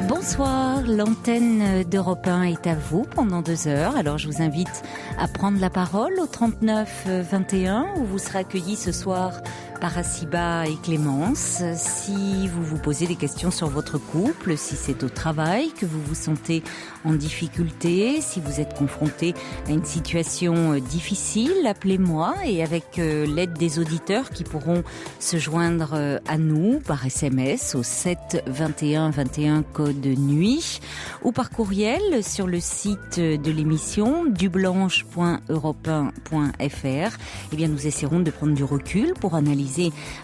Bonsoir, l'antenne d'Europe 1 est à vous pendant 2 heures. Alors je vous invite à prendre la parole au 39 21 où vous serez accueillis ce soir par Assiba et Clémence. Si vous vous posez des questions sur votre couple, si c'est au travail que vous vous sentez en difficulté, si vous êtes confronté à une situation difficile, appelez-moi et avec l'aide des auditeurs qui pourront se joindre à nous par SMS au 7 21 21 code nuit ou par courriel sur le site de l'émission dublanche.europe1.fr. Eh bien, nous essaierons de prendre du recul pour analyser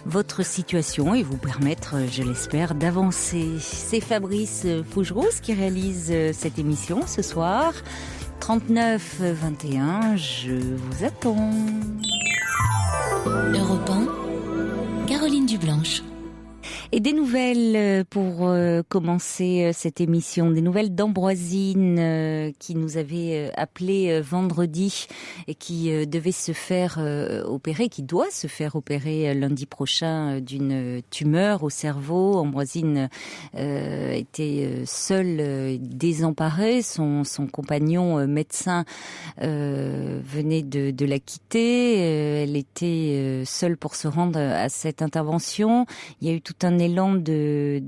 votre situation et vous permettre, je l'espère, d'avancer. C'est Fabrice Fougerousse qui réalise cette émission ce soir. 39 21, je vous attends. Europe 1, Caroline Dublanche. Et des nouvelles pour commencer cette émission, des nouvelles d'Ambroisine qui nous avait appelé vendredi et qui devait se faire opérer, qui doit se faire opérer lundi prochain d'une tumeur au cerveau. Ambroisine était seule, désemparée. Son compagnon médecin venait de la quitter. Elle était seule pour se rendre à cette intervention. Il y a eu tout un élan de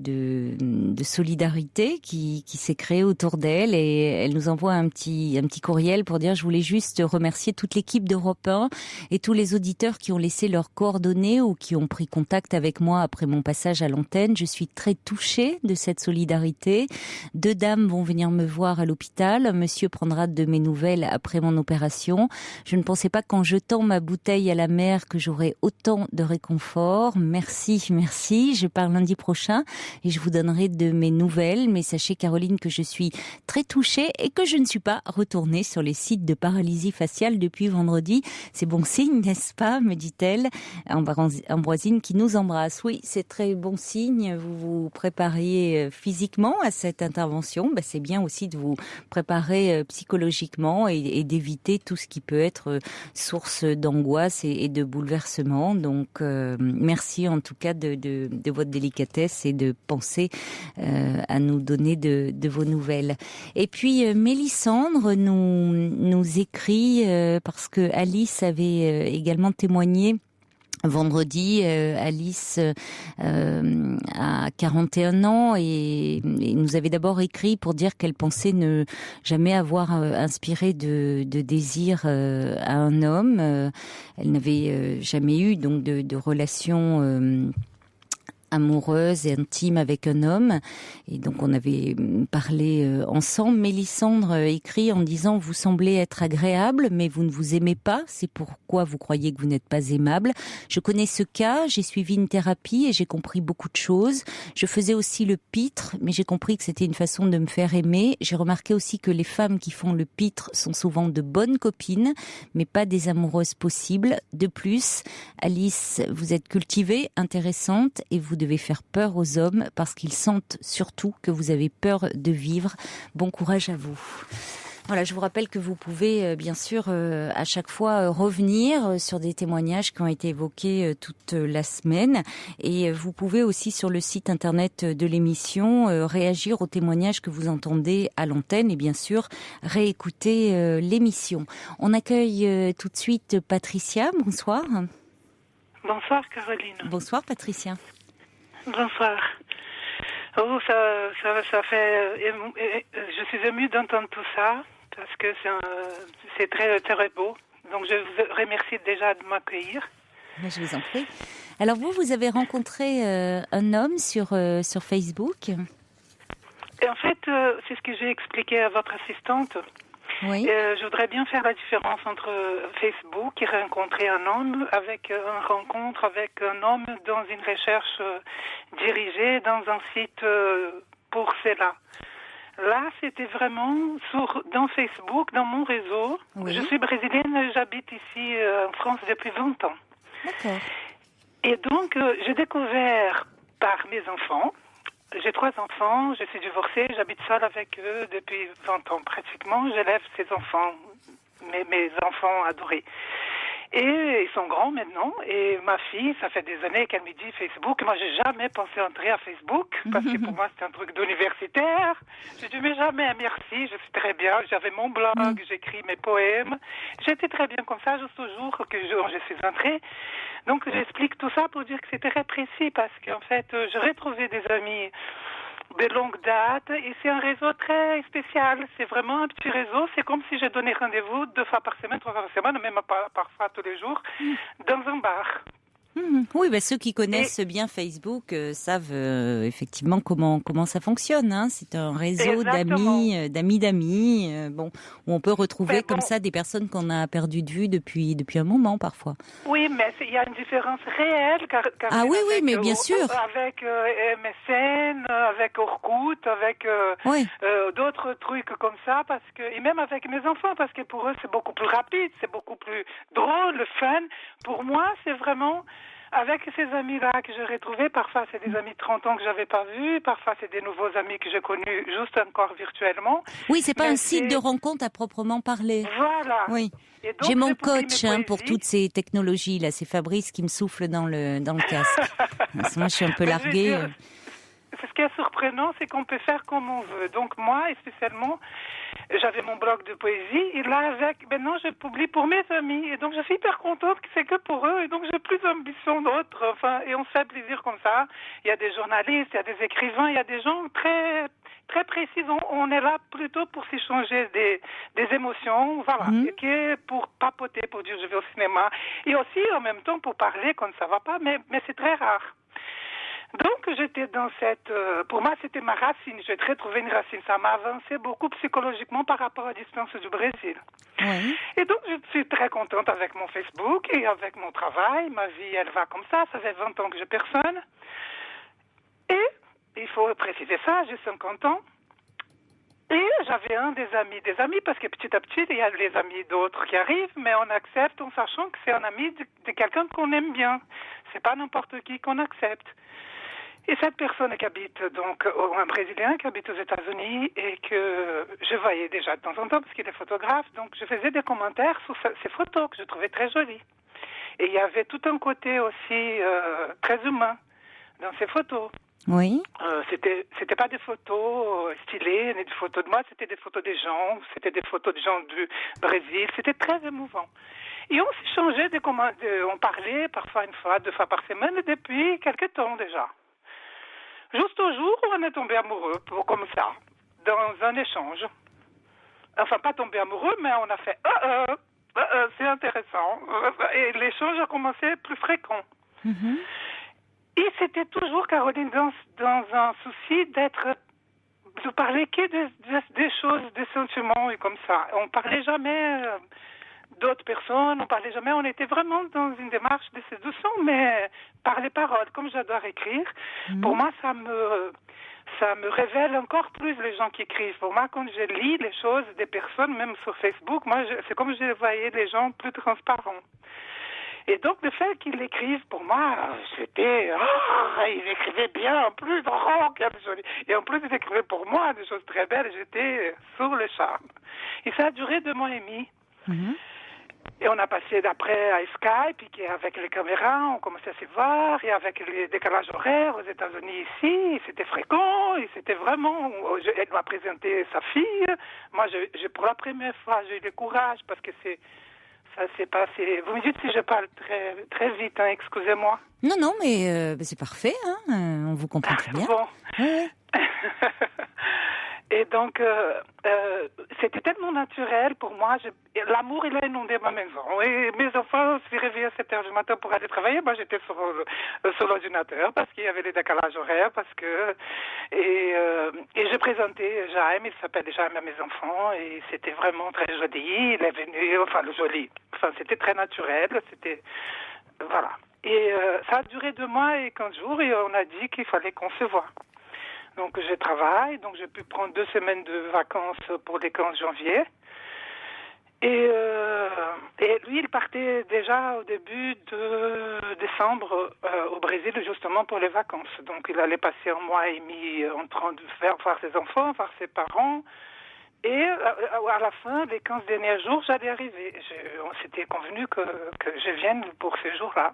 solidarité qui s'est créé autour d'elle et elle nous envoie un petit courriel pour dire: je voulais juste remercier toute l'équipe d'Europe 1 et tous les auditeurs qui ont laissé leurs coordonnées ou qui ont pris contact avec moi après mon passage à l'antenne. Je suis très touchée de cette solidarité. 2 dames vont venir me voir à l'hôpital. Monsieur prendra de mes nouvelles après mon opération. Je ne pensais pas qu'en jetant ma bouteille à la mer que j'aurais autant de réconfort. Merci, merci. Je pars lundi prochain et je vous donnerai de mes nouvelles. Mais sachez, Caroline, que je suis très touchée et que je ne suis pas retournée sur les sites de paralysie faciale depuis vendredi. C'est bon signe, n'est-ce pas, me dit-elle. Ambroisine qui nous embrasse. Oui, c'est très bon signe. Vous vous prépariez physiquement à cette intervention. C'est bien aussi de vous préparer psychologiquement et d'éviter tout ce qui peut être source d'angoisse et de bouleversement. Donc, merci en tout cas de votre délicatesse et de penser à nous donner de vos nouvelles. Et puis Mélissandre nous écrit parce que Alice avait également témoigné vendredi. Alice a 41 ans et nous avait d'abord écrit pour dire qu'elle pensait ne jamais avoir inspiré de désir à un homme. Elle n'avait jamais eu donc de relation amoureuse et intime avec un homme. Et donc, on avait parlé ensemble. Mélissandre écrit en disant: vous semblez être agréable, mais vous ne vous aimez pas. C'est pourquoi vous croyez que vous n'êtes pas aimable. Je connais ce cas. J'ai suivi une thérapie et j'ai compris beaucoup de choses. Je faisais aussi le pitre, mais j'ai compris que c'était une façon de me faire aimer. J'ai remarqué aussi que les femmes qui font le pitre sont souvent de bonnes copines, mais pas des amoureuses possibles. De plus, Alice, vous êtes cultivée, intéressante et vous devez faire peur aux hommes parce qu'ils sentent surtout que vous avez peur de vivre. Bon courage à vous. Voilà, je vous rappelle que vous pouvez bien sûr à chaque fois revenir sur des témoignages qui ont été évoqués toute la semaine et vous pouvez aussi sur le site internet de l'émission réagir aux témoignages que vous entendez à l'antenne et bien sûr réécouter l'émission. On accueille tout de suite Patricia. Bonsoir. Bonsoir Caroline. Bonsoir Patricia. Bonsoir. Oh, ça fait. Je suis émue d'entendre tout ça parce que c'est très très beau. Donc je vous remercie déjà de m'accueillir. Je vous en prie. Alors vous avez rencontré un homme sur Facebook. Et en fait, c'est ce que j'ai expliqué à votre assistante. Oui. Je voudrais bien faire la différence entre Facebook et rencontrer un homme avec une rencontre avec un homme dans une recherche dirigée dans un site pour cela. Là, c'était vraiment dans Facebook, dans mon réseau. Oui. Je suis brésilienne, j'habite ici en France depuis 20 ans. D'accord. Et donc, j'ai découvert par mes enfants. J'ai 3 enfants, je suis divorcée, j'habite seule avec eux depuis 20 ans pratiquement. J'élève ces enfants, mes enfants adorés. Et ils sont grands maintenant. Et ma fille, ça fait des années qu'elle me dit Facebook. Moi, j'ai jamais pensé entrer à Facebook parce que pour moi, c'est un truc d'universitaire. Je dis mais jamais, merci, je suis très bien. J'avais mon blog, j'écris mes poèmes. J'étais très bien comme ça jusqu'au jour que je suis entrée. Donc, j'explique tout ça pour dire que c'était très précis parce qu'en fait, j'ai retrouvé des amis de longue date et c'est un réseau très spécial. C'est vraiment un petit réseau. C'est comme si je donnais rendez-vous 2 fois par semaine, 3 fois par semaine, même parfois tous les jours, dans un bar. Oui, ceux qui connaissent bien Facebook savent effectivement comment ça fonctionne. Hein. C'est un réseau Exactement. d'amis, où on peut retrouver comme ça des personnes qu'on a perdues de vue depuis un moment parfois. Oui, mais il y a une différence réelle. Car oui, mais bien sûr. Avec MSN, avec Orkut, avec d'autres trucs comme ça, et même avec mes enfants, parce que pour eux, c'est beaucoup plus rapide, c'est beaucoup plus drôle, fun. Pour moi, c'est vraiment... Avec ces amis-là que j'ai retrouvés, parfois c'est des amis de 30 ans que j'avais pas vus, parfois c'est des nouveaux amis que j'ai connus juste encore virtuellement. Oui, c'est pas un site de rencontre à proprement parler. Voilà. Oui. Donc, j'ai mon coach pour toutes ces technologies là, c'est Fabrice qui me souffle dans le casque. Moi, je suis un peu larguée. Ce qui est surprenant, c'est qu'on peut faire comme on veut. Donc moi, spécialement, j'avais mon blog de poésie, et là, maintenant, je publie pour mes amis. Et donc, je suis hyper contente que c'est que pour eux. Et donc, j'ai plus d'ambition d'autres. Et on se fait plaisir comme ça. Il y a des journalistes, il y a des écrivains, il y a des gens très, très précis. On est là plutôt pour s'échanger des émotions, voilà. Et que pour papoter, pour dire je vais au cinéma. Et aussi, en même temps, pour parler quand ça va pas, mais c'est très rare. Donc, j'étais dans pour moi, c'était ma racine. J'ai retrouvé une racine. Ça m'a avancé beaucoup psychologiquement par rapport à la distance du Brésil. Oui. Et donc, je suis très contente avec mon Facebook et avec mon travail. Ma vie, elle va comme ça. Ça fait 20 ans que j'ai personne. Et, il faut préciser ça, j'ai 50 ans. Et j'avais des amis, parce que petit à petit, il y a les amis d'autres qui arrivent, mais on accepte en sachant que c'est un ami de quelqu'un qu'on aime bien. C'est pas n'importe qui qu'on accepte. Et cette personne qui habite, donc, un Brésilien qui habite aux États-Unis et que je voyais déjà de temps en temps parce qu'il est photographe, donc je faisais des commentaires sur ces photos que je trouvais très jolies. Et il y avait tout un côté aussi très humain dans ces photos. Oui. C'était pas des photos stylées, ni des photos de moi, c'était des photos des gens, c'était des photos de gens du Brésil, c'était très émouvant. Et on s'échangeait on parlait parfois 1 fois, 2 fois par semaine depuis quelques temps déjà. Juste au jour où on est tombé amoureux, comme ça, dans un échange. Enfin, pas tombé amoureux, mais on a fait c'est intéressant. Et l'échange a commencé plus fréquent. Mm-hmm. Et c'était toujours, Caroline, dans un souci de parler que des choses, des sentiments et comme ça. On parlait jamais d'autres personnes, on était vraiment dans une démarche de séduction, mais par les paroles, comme j'adore écrire, pour moi, ça me révèle encore plus les gens qui écrivent. Pour moi, quand je lis les choses des personnes, même sur Facebook, c'est comme je voyais les gens plus transparents. Et donc, le fait qu'il écrive, pour moi, c'était... il écrivait bien, en plus, quel joli. Et en plus, il écrivait pour moi des choses très belles. J'étais sur le charme. Et ça a duré 2 mois et demi. Mm-hmm. Et on a passé d'après à Skype, et avec les caméras, on commençait à se voir, et avec les décalages horaires aux États-Unis ici, c'était fréquent, et c'était vraiment... Elle m'a présenté sa fille. Moi, pour la première fois, j'ai eu le courage, parce que ça s'est passé... Vous me dites si je parle très, très vite, hein, excusez-moi. Non, mais c'est parfait, hein, on vous comprend très bien. Bon. Oui. Et donc, c'était tellement naturel pour moi. L'amour, il a inondé ma maison. Et mes enfants se réveillaient à 7 heures du matin pour aller travailler. Moi, j'étais sur l'ordinateur parce qu'il y avait des décalages horaires. Et j'ai présenté Jaime, il s'appelle Jaime à mes enfants. Et c'était vraiment très joli. Il est venu, c'était très naturel. Voilà. Et ça a duré 2 mois et 15 jours. Et on a dit qu'il fallait qu'on se voit. Donc je travaille, donc j'ai pu prendre 2 semaines de vacances pour les 15 janvier. Et lui, il partait déjà au début de décembre au Brésil, justement pour les vacances. Donc il allait passer un mois et demi en train de voir ses enfants, voir ses parents. Et à la fin, les 15 derniers jours, j'allais arriver. On s'était convenu que je vienne pour ces jours-là.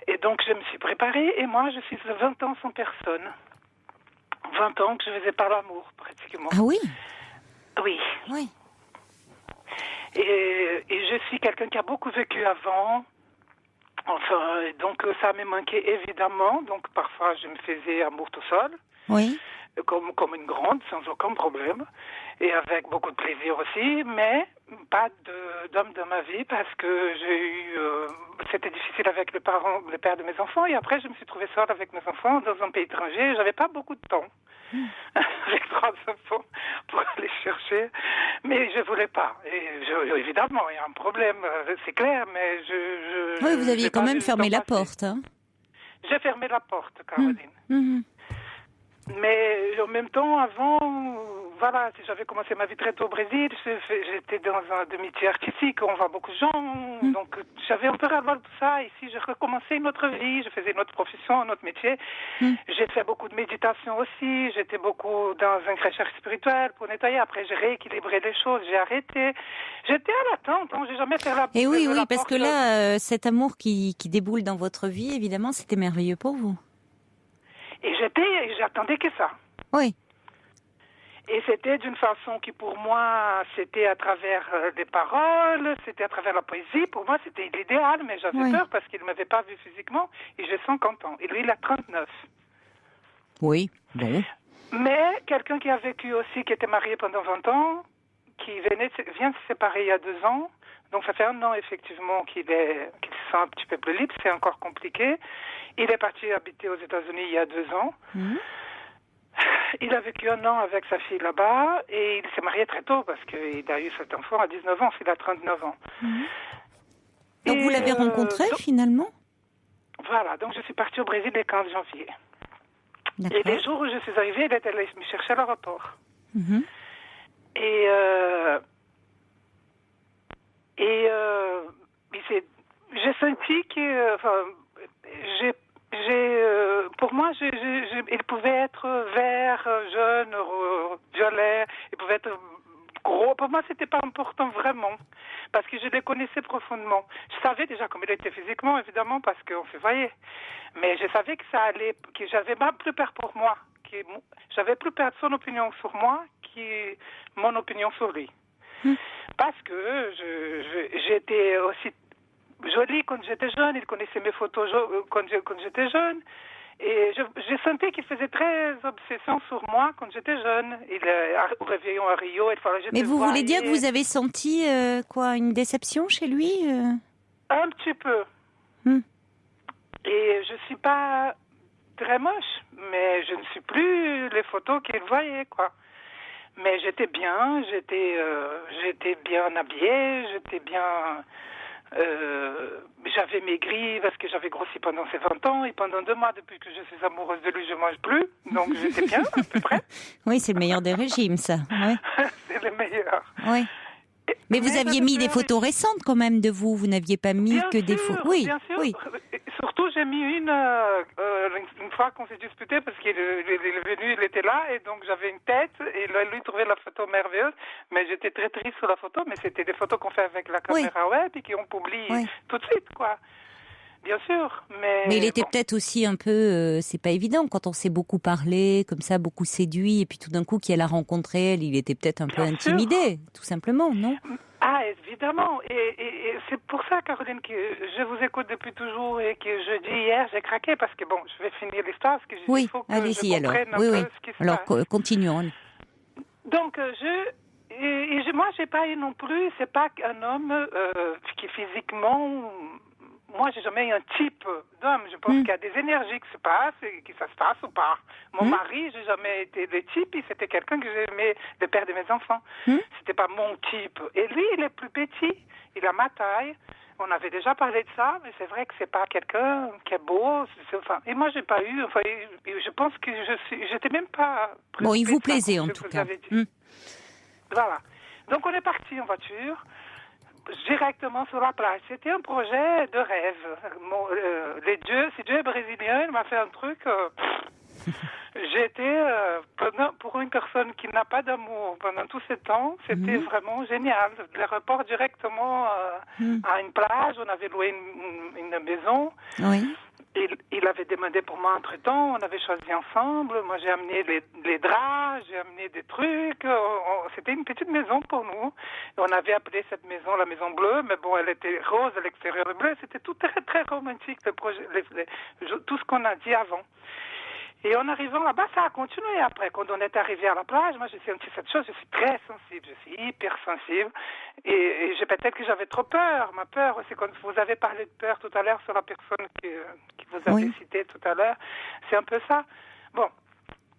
Et donc je me suis préparée, et moi je suis 20 ans sans personne. 20 ans que je faisais pas l'amour, pratiquement. Ah oui? Oui. Oui. Et je suis quelqu'un qui a beaucoup vécu avant. Enfin, donc ça me manquait évidemment. Donc parfois je me faisais amour tout seul. Oui. Comme une grande, sans aucun problème. Et avec beaucoup de plaisir aussi. Mais pas d'homme dans ma vie parce que j'ai eu... c'était difficile avec le père de mes enfants. Et après je me suis trouvée seule avec mes enfants dans un pays étranger. J'avais pas beaucoup de temps. Avec 3 enfants pour aller chercher, mais je voulais pas. Et évidemment, il y a un problème, c'est clair, mais oui, vous aviez quand même fermé la porte. Hein. J'ai fermé la porte, Caroline. Mmh. Mais en même temps, avant, voilà, j'avais commencé ma vie très tôt au Brésil. J'étais dans un demi-métier artistique, on voit beaucoup de gens. Donc, j'avais un peu ras-le-bol de tout ça. Ici, j'ai recommencé une autre vie. Je faisais une autre profession, un autre métier. J'ai fait beaucoup de méditation aussi. J'étais beaucoup dans un crècheur spirituel pour nettoyer. Après, j'ai rééquilibré les choses. J'ai arrêté. J'étais à l'attente. Hein. J'ai jamais fait la... Et oui, parce que là, cet amour qui déboule dans votre vie, évidemment, c'était merveilleux pour vous. Et j'attendais que ça. Oui. Et c'était d'une façon qui, pour moi, c'était à travers des paroles, c'était à travers la poésie. Pour moi, c'était l'idéal, mais j'avais peur parce qu'il ne m'avait pas vu physiquement. Et j'ai 50 ans. Et lui, il a 39. Oui, bon. Mais quelqu'un qui a vécu aussi, qui était marié pendant 20 ans, qui vient de se séparer il y a 2 ans. Donc, ça fait 1 an, effectivement, qu'il se sent un petit peu plus libre. C'est encore compliqué. Il est parti habiter aux États-Unis il y a 2 ans. Il a vécu 1 an avec sa fille là-bas et il s'est marié très tôt parce qu'il a eu cet enfant à 19 ans, il a 39 ans. Donc vous l'avez rencontré finalement? Voilà, donc je suis partie au Brésil le 15 janvier. D'accord. Et les jours où je suis arrivée, il était allé me chercher à l'aéroport. Et j'ai senti que... pour moi, il pouvait être vert, jaune, violet, il pouvait être gros. Pour moi, c'était pas important vraiment, parce que je les connaissais profondément. Je savais déjà comment il était physiquement, évidemment, parce qu'on se voyait. Mais je savais que ça allait, que j'avais même plus peur pour moi, que j'avais plus peur de son opinion sur moi que mon opinion sur lui. Parce que j'étais aussi jolie quand j'étais jeune, il connaissait mes photos quand j'étais jeune. Et je sentais qu'il faisait très obsession sur moi quand j'étais jeune. Au réveillon à Rio, il fallait que je Mais vous voulez dire que vous avez senti une déception chez lui Un petit peu. Et je suis pas très moche, mais je ne suis plus les photos qu'il voyait, quoi. Mais j'étais bien habillée, j'étais bien... j'avais maigri parce que j'avais grossi pendant ces 20 ans et pendant 2 mois depuis que je suis amoureuse de lui, je mange plus. Donc j'étais bien, à peu près. Oui, c'est le meilleur des régimes, ça. Ouais. C'est le meilleur. Oui. Mais vous aviez mis des photos récentes quand même de vous. Vous n'aviez pas mis bien que sûr, des photos. Oui, bien sûr. Oui. Surtout, j'ai mis une fois qu'on s'est disputé parce qu'il est venu, il était là et donc j'avais une tête et lui trouvait la photo merveilleuse. Mais j'étais très triste sur la photo, mais c'était des photos qu'on fait avec la caméra web et qu'on publie tout de suite, quoi. Bien sûr, mais il était peut-être aussi un peu, c'est pas évident quand on s'est beaucoup parlé, comme ça, beaucoup séduit, et puis tout d'un coup qu'elle a rencontré elle, il était peut-être un peu intimidé, tout simplement, non? Ah, évidemment, et c'est pour ça, Caroline, que je vous écoute depuis toujours et que je dis hier, j'ai craqué parce que bon, je vais finir l'histoire parce que il faut que allez-y, je comprenne un peu ce qui se passe. Alors, continuons. Donc, moi, j'ai pas eu non plus, c'est pas un homme qui physiquement... Moi, j'ai jamais eu un type d'homme. Je pense qu'il y a des énergies qui se passent et que ça se passe ou pas. Mon mari, j'ai jamais été le type. C'était quelqu'un que j'aimais, le père de mes enfants. C'était pas mon type. Et lui, il est plus petit. Il a ma taille. On avait déjà parlé de ça, mais c'est vrai que c'est pas quelqu'un qui est beau. Et moi, j'ai pas eu. Je pense que j'étais même pas. Bon, il vous plaisait comme en je tout vous cas. avais dit. Voilà. Donc on est parti en voiture directement sur la plage. C'était un projet de rêve. Si Dieu est brésilien, il m'a fait un truc. J'étais, pour une personne qui n'a pas d'amour pendant tout ce temps, c'était vraiment génial. L'aéroport directement à une plage, on avait loué une maison. Oui. Il avait demandé pour moi entre-temps, on avait choisi ensemble. Moi, j'ai amené les draps, j'ai amené des trucs. C'était une petite maison pour nous. On avait appelé cette maison la Maison Bleue, mais bon, elle était rose à l'extérieur et bleu. C'était tout très, très romantique, le projet, tout ce qu'on a dit avant. Et en arrivant là-bas, ça a continué après. Quand on est arrivé à la plage, moi, j'ai senti cette chose. Je suis très sensible, je suis hyper sensible. Et peut-être que j'avais trop peur. Ma peur, c'est quand vous avez parlé de peur tout à l'heure sur la personne qui vous avez citée tout à l'heure. C'est un peu ça. Bon,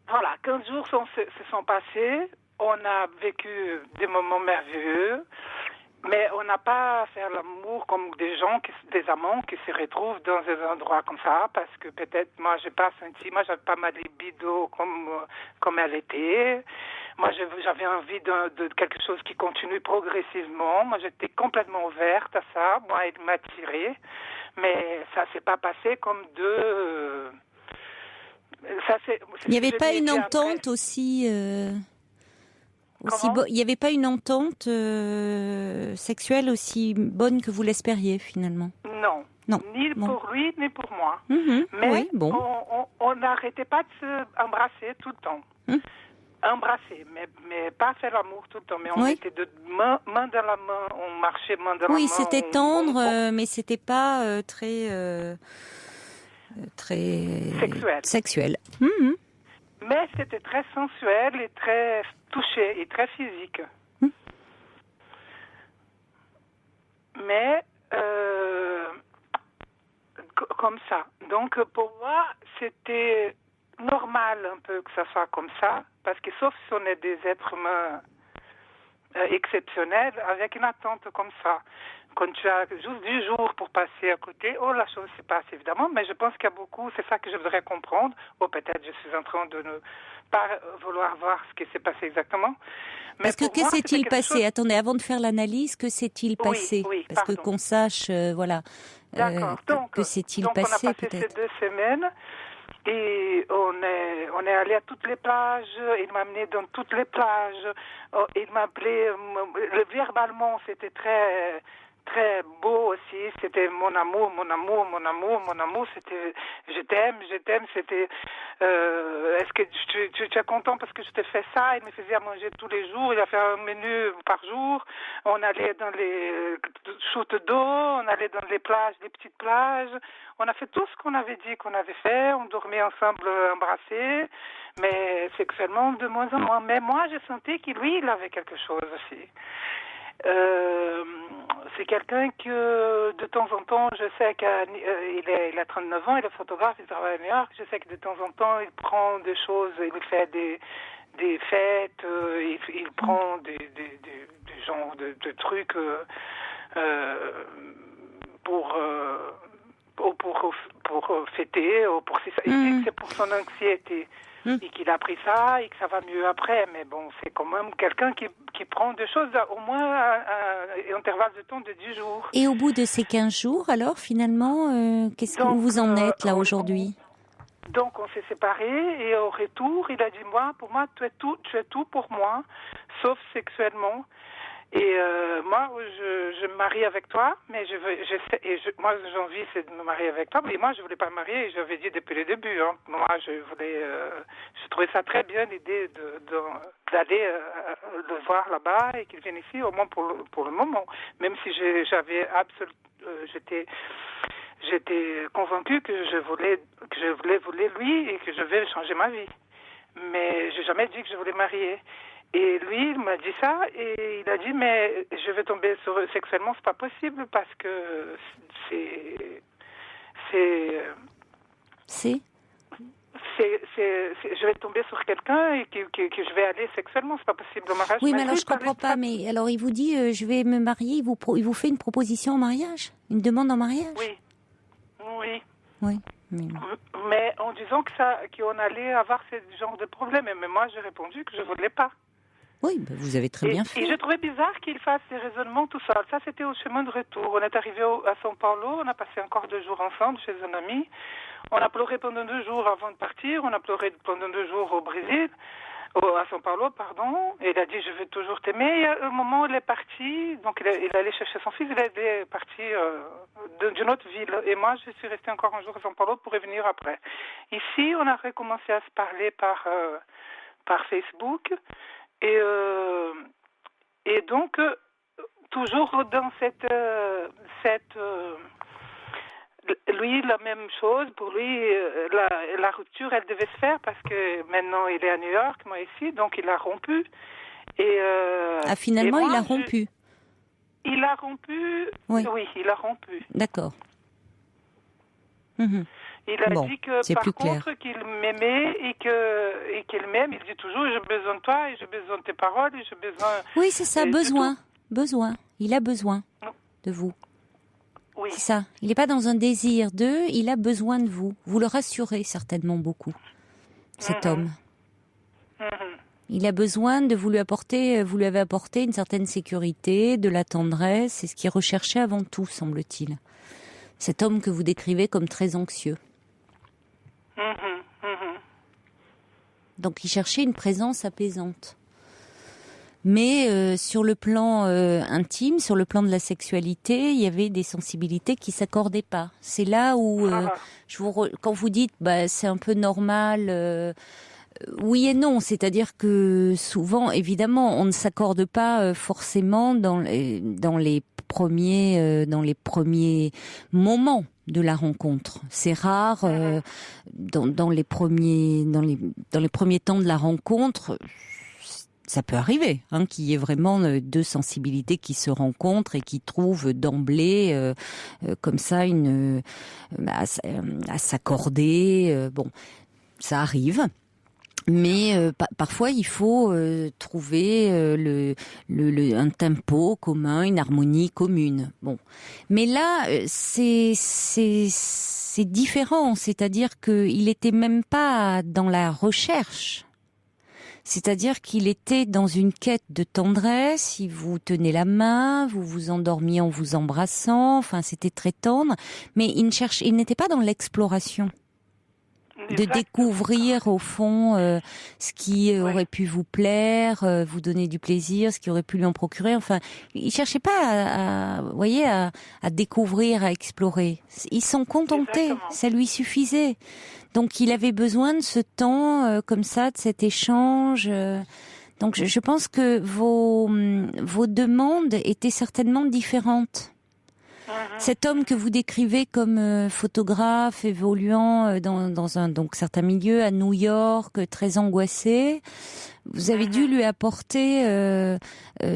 voilà, 15 jours se sont passés. On a vécu des moments merveilleux. Mais on n'a pas fait l'amour comme des amants qui se retrouvent dans des endroits comme ça, parce que peut-être moi j'avais pas ma libido comme elle était. Moi j'avais envie de quelque chose qui continue progressivement. Moi j'étais complètement ouverte à ça. Moi il m'attirait, mais ça s'est pas passé comme Il n'y avait pas une entente aussi. Il n'y avait pas une entente sexuelle aussi bonne que vous l'espériez finalement. Non. Ni pour lui, ni pour moi. Mais on n'arrêtait pas de s'embrasser tout le temps. Embrasser, mais pas faire l'amour tout le temps. Mais on était de main dans la main, on marchait main dans la main. Oui, c'était tendre, mais c'était pas très sexuel. Mais c'était très sensuel et très touché et très physique. Mais comme ça. Donc pour moi, c'était normal un peu que ça soit comme ça, parce que sauf si on est des êtres humains exceptionnels, avec une attente comme ça. Quand tu as juste 10 jours pour passer à côté, la chose se passe évidemment, mais je pense qu'il y a beaucoup, c'est ça que je voudrais comprendre, peut-être je suis en train de ne pas vouloir voir ce qui s'est passé exactement. Mais parce que s'est-il passé ? Attendez, avant de faire l'analyse, que s'est-il passé ? Parce que qu'on sache, voilà. D'accord. Que s'est-il passé peut-être ? On a passé ces 2 semaines. Et on est allé à toutes les plages, il m'a amené dans toutes les plages, il m'a appelé, verbalement c'était très, très beau aussi, c'était mon amour, c'était je t'aime, c'était est-ce que tu es content parce que je t'ai fait ça, il me faisait à manger tous les jours, il a fait un menu par jour, on allait dans les chutes d'eau, on allait dans les plages, les petites plages, on a fait tout ce qu'on avait dit qu'on avait fait, on dormait ensemble embrassés, mais sexuellement de moins en moins. Mais moi j'ai senti qu'il lui il avait quelque chose aussi. C'est quelqu'un que de temps en temps, je sais qu'il a 39 ans, il est photographe, il travaille à New York, je sais que de temps en temps il prend des choses, il fait des fêtes, il prend des genres de trucs pour fêter, il dit que c'est pour son anxiété. Et qu'il a pris ça et que ça va mieux après. Mais bon, c'est quand même quelqu'un qui prend des choses au moins à un intervalle de temps de 10 jours. Et au bout de ces 15 jours, alors, finalement, où vous en êtes là aujourd'hui ? Donc, on s'est séparés et au retour, il a dit, pour moi, tu es tout pour moi, sauf sexuellement. Et moi, je me marie avec toi, mais moi, j'ai envie, c'est de me marier avec toi. Mais moi, je voulais pas me marier, j'avais dit depuis le début. Moi, je trouvais ça très bien l'idée d'aller le voir là-bas et qu'il vienne ici, au moins pour le moment. Même si j'étais convaincue que je voulais lui et que je vais changer ma vie. Mais j'ai jamais dit que je voulais marier. Et lui, il m'a dit ça, et il a dit, mais je vais tomber sur eux sexuellement, c'est pas possible, parce que je vais tomber sur quelqu'un et que je vais aller sexuellement, c'est pas possible au mariage. Oui, mais alors je comprends pas. Mais alors il vous dit, je vais me marier. Il vous fait une proposition en mariage, une demande en mariage. Oui. Oui. Mais en disant qu'on allait avoir ce genre de problème. Mais moi, j'ai répondu que je ne voulais pas. Oui, ben vous avez très bien fait. Et je trouvais bizarre qu'il fasse des raisonnements tout seul. Ça, c'était au chemin de retour. On est arrivé à São Paulo, on a passé encore 2 jours ensemble chez un ami. On a pleuré pendant 2 jours avant de partir. On a pleuré pendant 2 jours au Brésil, à São Paulo, pardon. Et il a dit, je vais toujours t'aimer. Et au moment où il est parti, donc il allait chercher son fils, il est parti d'une autre ville. Et moi, je suis restée encore un jour à São Paulo pour revenir après. Ici, on a recommencé à se parler par Facebook. Et donc, toujours dans lui, la même chose. Pour lui, la rupture, elle devait se faire parce que maintenant, il est à New York, moi ici, donc il a rompu. Finalement, il a rompu. Il a rompu. Oui, il a rompu. D'accord. Il a dit que par contre qu'il m'aimait et qu'il m'aime. Il dit toujours j'ai besoin de toi et j'ai besoin de tes paroles et j'ai besoin. Oui, c'est ça, besoin. Il a besoin de vous. Oui. C'est ça. Il n'est pas dans un désir d'eux, il a besoin de vous. Vous le rassurez certainement beaucoup, cet homme. Il a besoin de vous lui avez apporté une certaine sécurité, de la tendresse, c'est ce qu'il recherchait avant tout, semble-t-il. Cet homme que vous décrivez comme très anxieux. Donc il cherchait une présence apaisante. Mais sur le plan intime, sur le plan de la sexualité, il y avait des sensibilités qui s'accordaient pas. C'est là où, quand vous dites, c'est un peu normal, oui et non. C'est-à-dire que souvent, évidemment, on ne s'accorde pas forcément dans les premiers moments de la rencontre. C'est rare dans les premiers temps de la rencontre. Ça peut arriver, qu'il y ait vraiment 2 sensibilités qui se rencontrent et qui trouvent d'emblée comme ça à s'accorder. Bon, ça arrive. Mais parfois il faut trouver un tempo commun, une harmonie commune. Bon, mais là c'est différent, c'est-à-dire qu'il était même pas dans la recherche. C'est-à-dire qu'il était dans une quête de tendresse, il vous tenait la main, vous vous endormiez en vous embrassant, enfin c'était très tendre, mais il n'était pas dans l'exploration. De découvrir au fond ce qui aurait pu vous plaire, vous donner du plaisir, ce qui aurait pu lui en procurer. Enfin, il cherchait pas à découvrir, à explorer. Ils sont contentés, ça lui suffisait. Donc il avait besoin de ce temps comme ça, de cet échange. Donc je pense que vos demandes étaient certainement différentes. Cet homme que vous décrivez comme photographe évoluant dans un certain milieu à New York, très angoissé, vous avez dû lui apporter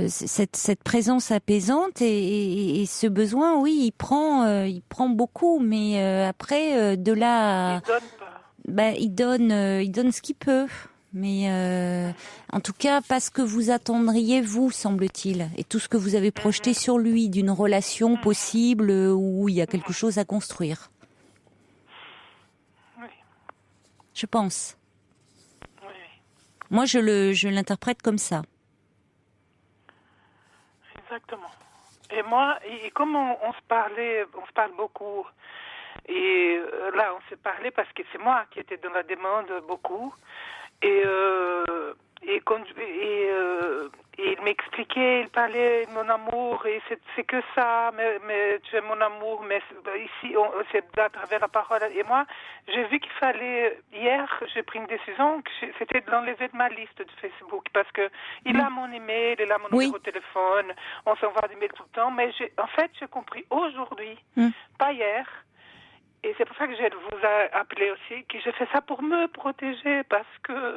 cette présence apaisante et ce besoin, oui, il prend beaucoup, mais après de là, il donne ce qu'il peut. Mais en tout cas, pas ce que vous attendriez, vous, semble-t-il, et tout ce que vous avez projeté sur lui, d'une relation possible où il y a quelque chose à construire. Oui. Je pense. Oui. Moi, je l'interprète comme ça. Exactement. Et moi, comme on se parle beaucoup, et là, on s'est parlé parce que c'est moi qui étais dans la demande beaucoup. Et il m'expliquait, il parlait de mon amour, et c'est que ça, mais tu es mon amour, mais ici, c'est à travers la parole. Et moi, j'ai vu qu'il fallait, hier, j'ai pris une décision, c'était de l'enlever de ma liste de Facebook, parce que il a mon email, il a mon numéro de téléphone, on s'envoie des mails tout le temps, mais en fait, j'ai compris aujourd'hui, pas hier, Et c'est pour ça que je vous ai appelé aussi, que j'ai fait ça pour me protéger, parce que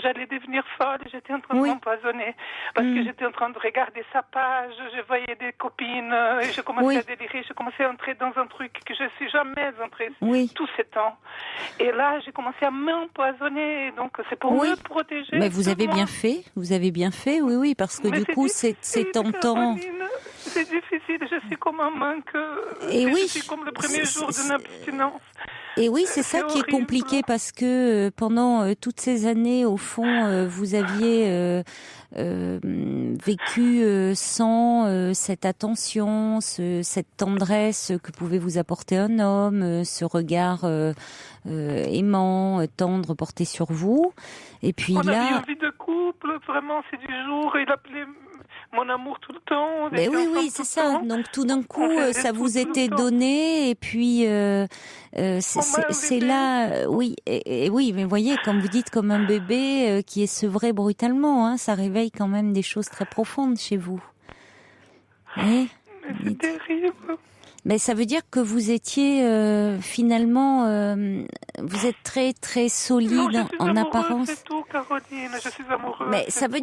j'allais devenir folle, j'étais en train de m'empoisonner, parce que j'étais en train de regarder sa page, je voyais des copines, et je commençais à délirer, je commençais à entrer dans un truc que je ne suis jamais entrée tous ces temps. Et là, j'ai commencé à m'empoisonner, donc c'est pour me protéger. Mais vous avez bien fait, oui, parce que mais du coup, c'est tentant. C'est difficile, je suis comme un manque, je suis comme le premier jour d'une abstinence. Et oui, c'est ça qui est compliqué, parce que pendant toutes ces années, au fond, vous aviez vécu sans cette attention, cette tendresse que pouvait vous apporter un homme, ce regard aimant, tendre, porté sur vous. Et puis on là... avait une vie de couple, vraiment, c'est du jour, il appelait mon amour tout le temps. Mais oui, c'est ça. Donc tout d'un coup, ça vous était donné, et puis c'est là, oui, et oui. Mais voyez, comme vous dites, comme un bébé qui est sevré brutalement, hein, ça réveille quand même des choses très profondes chez vous. Mais c'est terrible. Mais ça veut dire que vous étiez finalement, vous êtes très très solide en apparence. C'est tout, Caroline. Je suis amoureuse. Mais ça veut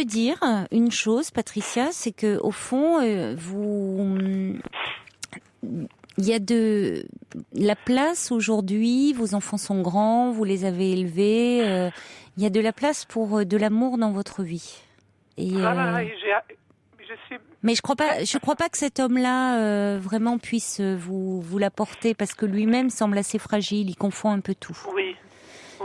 dire une chose, Patricia, c'est que au fond, il y a de la place aujourd'hui. Vos enfants sont grands, vous les avez élevés. Il y a de la place pour de l'amour dans votre vie. Et mais je crois pas que cet homme-là vraiment puisse vous l'apporter, parce que lui-même semble assez fragile. Il confond un peu tout. Oui.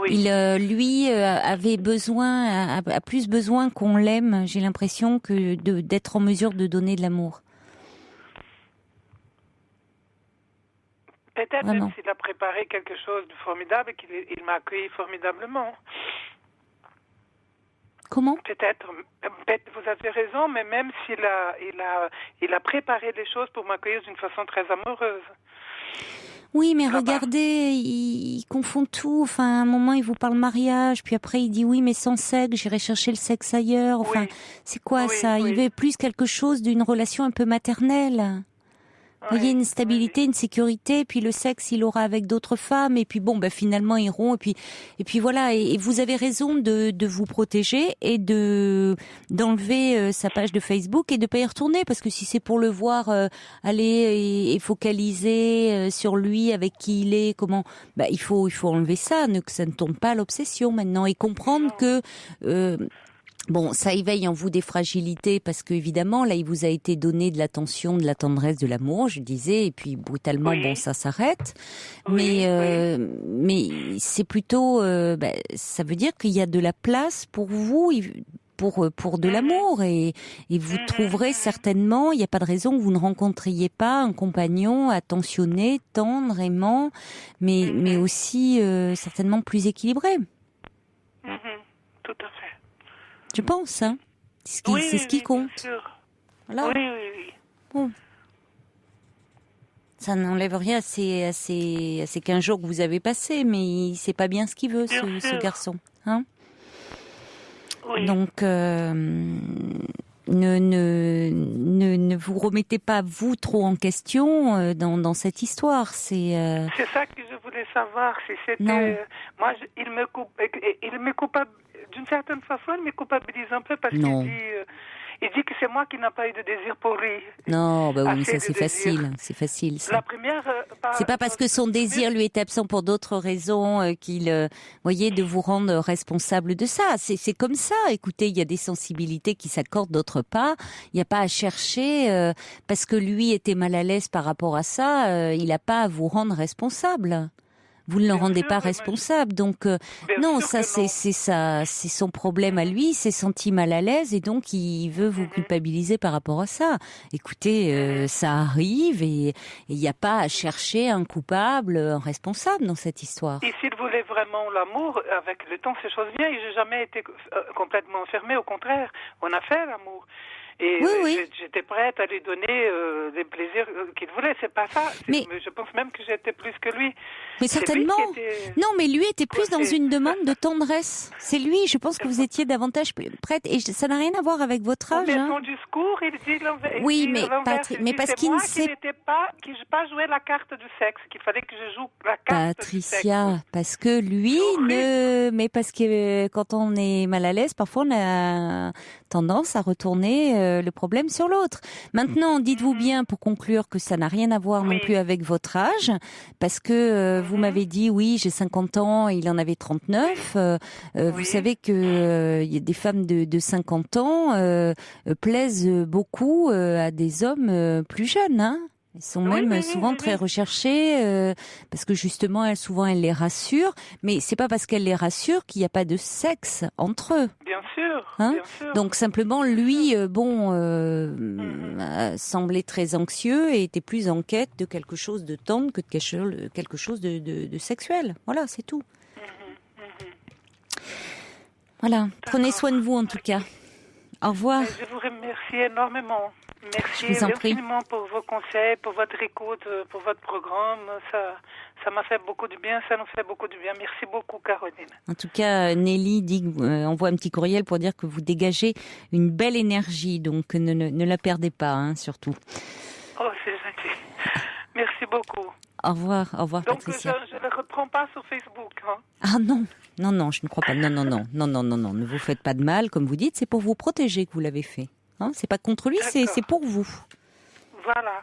Il lui avait besoin, a plus besoin qu'on l'aime. J'ai l'impression que d'être en mesure de donner de l'amour. Peut-être même s'il a préparé quelque chose de formidable, qu'il m'a accueilli formidablement. Comment ? Peut-être, vous avez raison, mais même s'il a préparé les choses pour m'accueillir d'une façon très amoureuse. Oui, mais regardez, il confond tout. Enfin, à un moment, il vous parle mariage, puis après, il dit oui, mais sans sexe, j'irai chercher le sexe ailleurs. Enfin, c'est quoi ça ? Il veut plus quelque chose d'une relation un peu maternelle. Vous voyez, une stabilité, une sécurité, puis le sexe, il aura avec d'autres femmes, et puis bon, finalement, ils rompt, et puis voilà. Et vous avez raison de vous protéger et d'enlever sa page de Facebook et de pas y retourner, parce que si c'est pour le voir aller et focaliser sur lui, avec qui il est, comment, il faut enlever ça, que ça ne tombe pas à l'obsession maintenant, et comprendre que bon, ça éveille en vous des fragilités, parce que évidemment, là, il vous a été donné de l'attention, de la tendresse, de l'amour, je disais, et puis brutalement, ça s'arrête. Mais c'est plutôt, ça veut dire qu'il y a de la place pour vous, pour de l'amour, et vous trouverez certainement, il n'y a pas de raison que vous ne rencontriez pas un compagnon attentionné, tendre, aimant, mais aussi certainement plus équilibré. Tout à fait. Je pense, hein. C'est ce qui compte. Bien sûr. Voilà. Oui. Bon. Ça n'enlève rien à ces 15 jours que vous avez passés, mais il sait pas bien ce qu'il veut, ce garçon. Hein. Oui. Donc, ne vous remettez pas, vous, trop en question dans cette histoire. C'est ça que je voulais savoir. Si c'était... Moi, il me coupabilise. D'une certaine façon, il me culpabilise un peu, parce qu'il dit que c'est moi qui n'ai pas eu de désir pour lui. Non, oui, mais ça c'est facile. C'est facile. Ça. La première. C'est pas parce que son désir lui est absent pour d'autres raisons qu'il, voyez, de vous rendre responsable de ça. C'est comme ça. Écoutez, il y a des sensibilités qui s'accordent, d'autres pas. Il n'y a pas à chercher parce que lui était mal à l'aise par rapport à ça. Il n'a pas à vous rendre responsable. Vous ne le rendez pas responsable, donc non, ça c'est son problème à lui, il s'est senti mal à l'aise et donc il veut vous culpabiliser par rapport à ça. Écoutez, ça arrive et il n'y a pas à chercher un coupable, un responsable dans cette histoire. Et s'il voulait vraiment l'amour, avec le temps, ces choses viennent. Et j'ai jamais été complètement enfermée, au contraire, on a fait l'amour. Et Oui. j'étais prête à lui donner les plaisirs qu'il voulait. C'est pas ça. Mais je pense même que j'étais plus que lui. Mais C'est lui certainement. qui était Non, mais lui était plus dans coincé. une demande de tendresse. C'est lui. Je pense que vous étiez davantage prête. Et ça n'a rien à voir avec votre âge. Mais Hein. son discours, il dit l'envers. Oui, il dit mais l'inverse. Il dit, parce c'est qu'il moi ne sait que je n'ai pas joué la carte du sexe, qu'il fallait que je joue la carte du sexe. Patricia, parce que lui mais parce que quand on est mal à l'aise, parfois on a tendance à retourner le problème sur l'autre. Maintenant, dites-vous bien pour conclure que ça n'a rien à voir non plus avec votre âge, parce que vous m'avez dit oui, j'ai 50 ans, et il en avait 39. Vous savez que il y a des femmes de 50 ans plaisent beaucoup à des hommes plus jeunes, hein. Ils sont même souvent très recherchés parce que justement, elles les rassurent. Mais c'est pas parce qu'elles les rassurent qu'il n'y a pas de sexe entre eux. Bien sûr. Hein, bien sûr. donc simplement, lui, semblait très anxieux et était plus en quête de quelque chose de tendre que de quelque chose de sexuel. Voilà, c'est tout. Voilà. Prenez soin de vous en tout cas. Au revoir. Je vous remercie énormément. Merci Je vous en prie. infiniment pour vos conseils, pour votre écoute, pour votre programme. Ça m'a fait beaucoup du bien, ça nous fait beaucoup du bien. Merci beaucoup, Caroline. En tout cas, Nelly envoie un petit courriel pour dire que vous dégagez une belle énergie, donc ne la perdez pas, hein, surtout. Oh, c'est gentil. Merci beaucoup. Au revoir Donc, Patricia. je ne le reprends pas sur Facebook. Hein. Ah non, je ne crois pas. Non, ne vous faites pas de mal, comme vous dites, c'est pour vous protéger que vous l'avez fait. Hein, c'est pas contre lui, c'est pour vous. Voilà.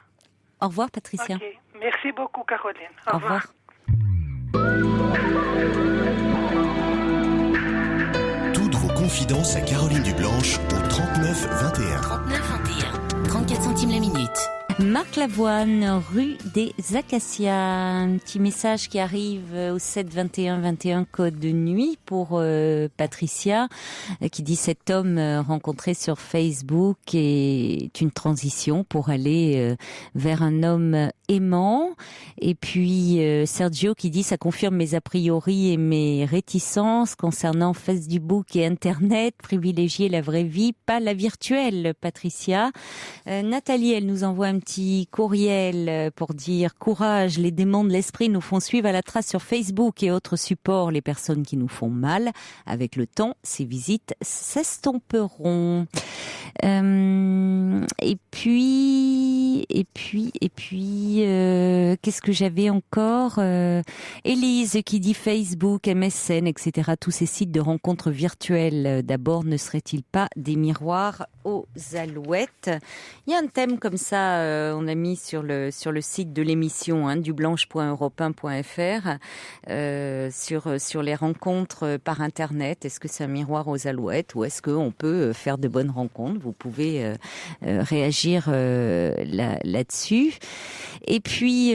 Au revoir Patricia. Okay. Merci beaucoup, Caroline. Au revoir. Toutes vos confidences à Caroline Dublanche au 39 21. 39 21. 34 centimes la minute. Marc Lavoine, rue des Acacias. Un petit message qui arrive au 7 21 21 code de nuit pour Patricia qui dit cet homme rencontré sur Facebook est une transition pour aller vers un homme aimant. Et puis Sergio qui dit ça confirme mes a priori et mes réticences concernant Facebook et Internet, privilégier la vraie vie, pas la virtuelle, Patricia. Nathalie, elle nous envoie un petit courriel pour dire courage, les démons de l'esprit nous font suivre à la trace sur Facebook et autres supports les personnes qui nous font mal. Avec le temps, ces visites s'estomperont. Et puis, qu'est-ce que j'avais encore Élise qui dit Facebook, MSN, etc. Tous ces sites de rencontres virtuelles. D'abord, ne seraient-ils pas des miroirs aux alouettes? Il y a un thème comme ça, on a mis sur le site de l'émission, hein, dublanche.europe1.fr, sur les rencontres par Internet. Est-ce que c'est un miroir aux alouettes ou est-ce qu'on peut faire de bonnes rencontres? Vous pouvez réagir là-dessus. Et puis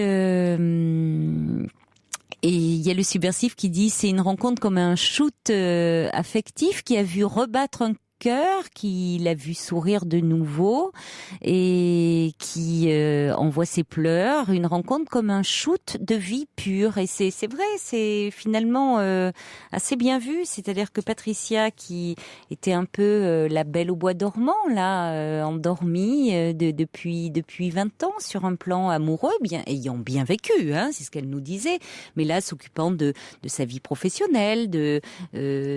et il y a le subversif qui dit c'est une rencontre comme un shoot affectif qui a vu rebattre un cœur, qui l'a vu sourire de nouveau et qui envoie ses pleurs, une rencontre comme un shoot de vie pure. Et c'est vrai, c'est finalement assez bien vu. C'est-à-dire que Patricia, qui était un peu la belle au bois dormant, là, endormie depuis 20 ans sur un plan amoureux, ayant bien vécu, hein, c'est ce qu'elle nous disait, mais là s'occupant de sa vie professionnelle, de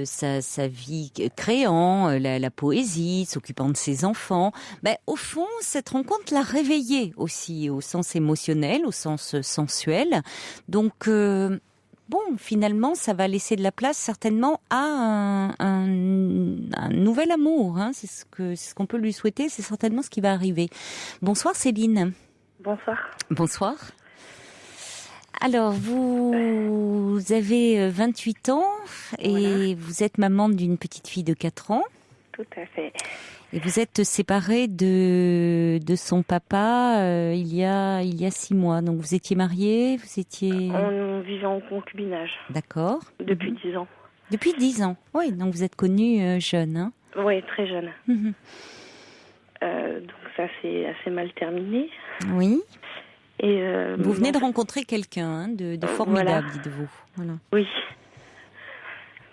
sa vie créant, la poésie, s'occupant de ses enfants. Au fond, cette rencontre l'a réveillée aussi au sens émotionnel, au sens sensuel. Donc, finalement, ça va laisser de la place certainement à un nouvel amour. Hein. C'est ce qu'on peut lui souhaiter, c'est certainement ce qui va arriver. Bonsoir Céline. Bonsoir. Bonsoir. Alors, vous avez 28 ans et vous êtes maman d'une petite fille de 4 ans. Tout à fait. Et vous êtes séparée de son papa il y a 6 mois. Donc vous étiez mariée, On vivait en concubinage. D'accord. Depuis 10 ans. Depuis 10 ans. Oui, donc vous êtes connue jeune, hein. Oui, très jeune. Mm-hmm. Donc ça s'est assez mal terminé. Oui. Et vous venez de rencontrer quelqu'un, hein, de formidable, voilà. dites-vous. Voilà. Oui.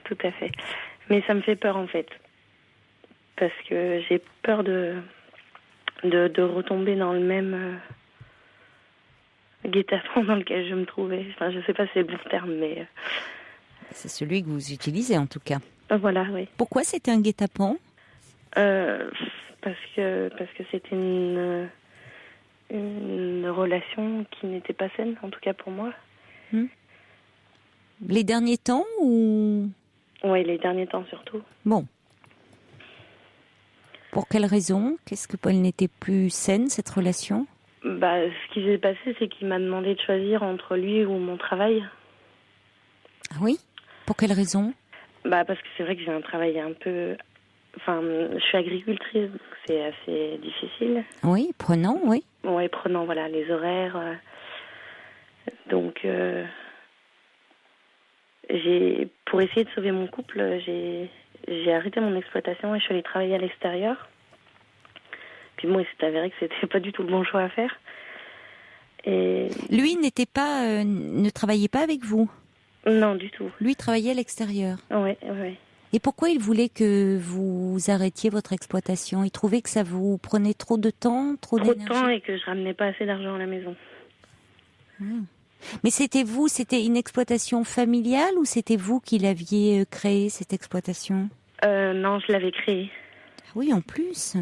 Tout à fait. Mais ça me fait peur en fait. Parce que j'ai peur de de retomber dans le même guet-apens dans lequel je me trouvais. Enfin, je sais pas si c'est le bon terme, mais C'est celui que vous utilisez en tout cas. voilà, oui. Pourquoi c'était un guet-apens? Parce que c'était une relation qui n'était pas saine, en tout cas pour moi. Les derniers temps ou... Oui, les derniers temps surtout. Bon. Pour quelle raison? Qu'est-ce que elle n'était plus saine, cette relation? Ce qui s'est passé, c'est qu'il m'a demandé de choisir entre lui ou mon travail. Ah oui? Pour quelle raison? Parce que c'est vrai que j'ai un travail un peu... Enfin, je suis agricultrice, donc c'est assez difficile. Oui, prenant, oui. Oui, prenant, voilà, les horaires. Donc, pour essayer de sauver mon couple, j'ai arrêté mon exploitation et je suis allée travailler à l'extérieur. Puis bon, il s'est avéré que c'était pas du tout le bon choix à faire. Et Lui ne travaillait pas avec vous? non, du tout. Lui travaillait à l'extérieur. Oui, oui. Et pourquoi il voulait que vous arrêtiez votre exploitation? Il trouvait que ça vous prenait trop de temps, trop Trop de d'énergie? temps et que je ramenais pas assez d'argent à la maison. Mais c'était une exploitation familiale ou c'était vous qui l'aviez créée, cette exploitation? Non, je l'avais créée. Ah oui, en plus.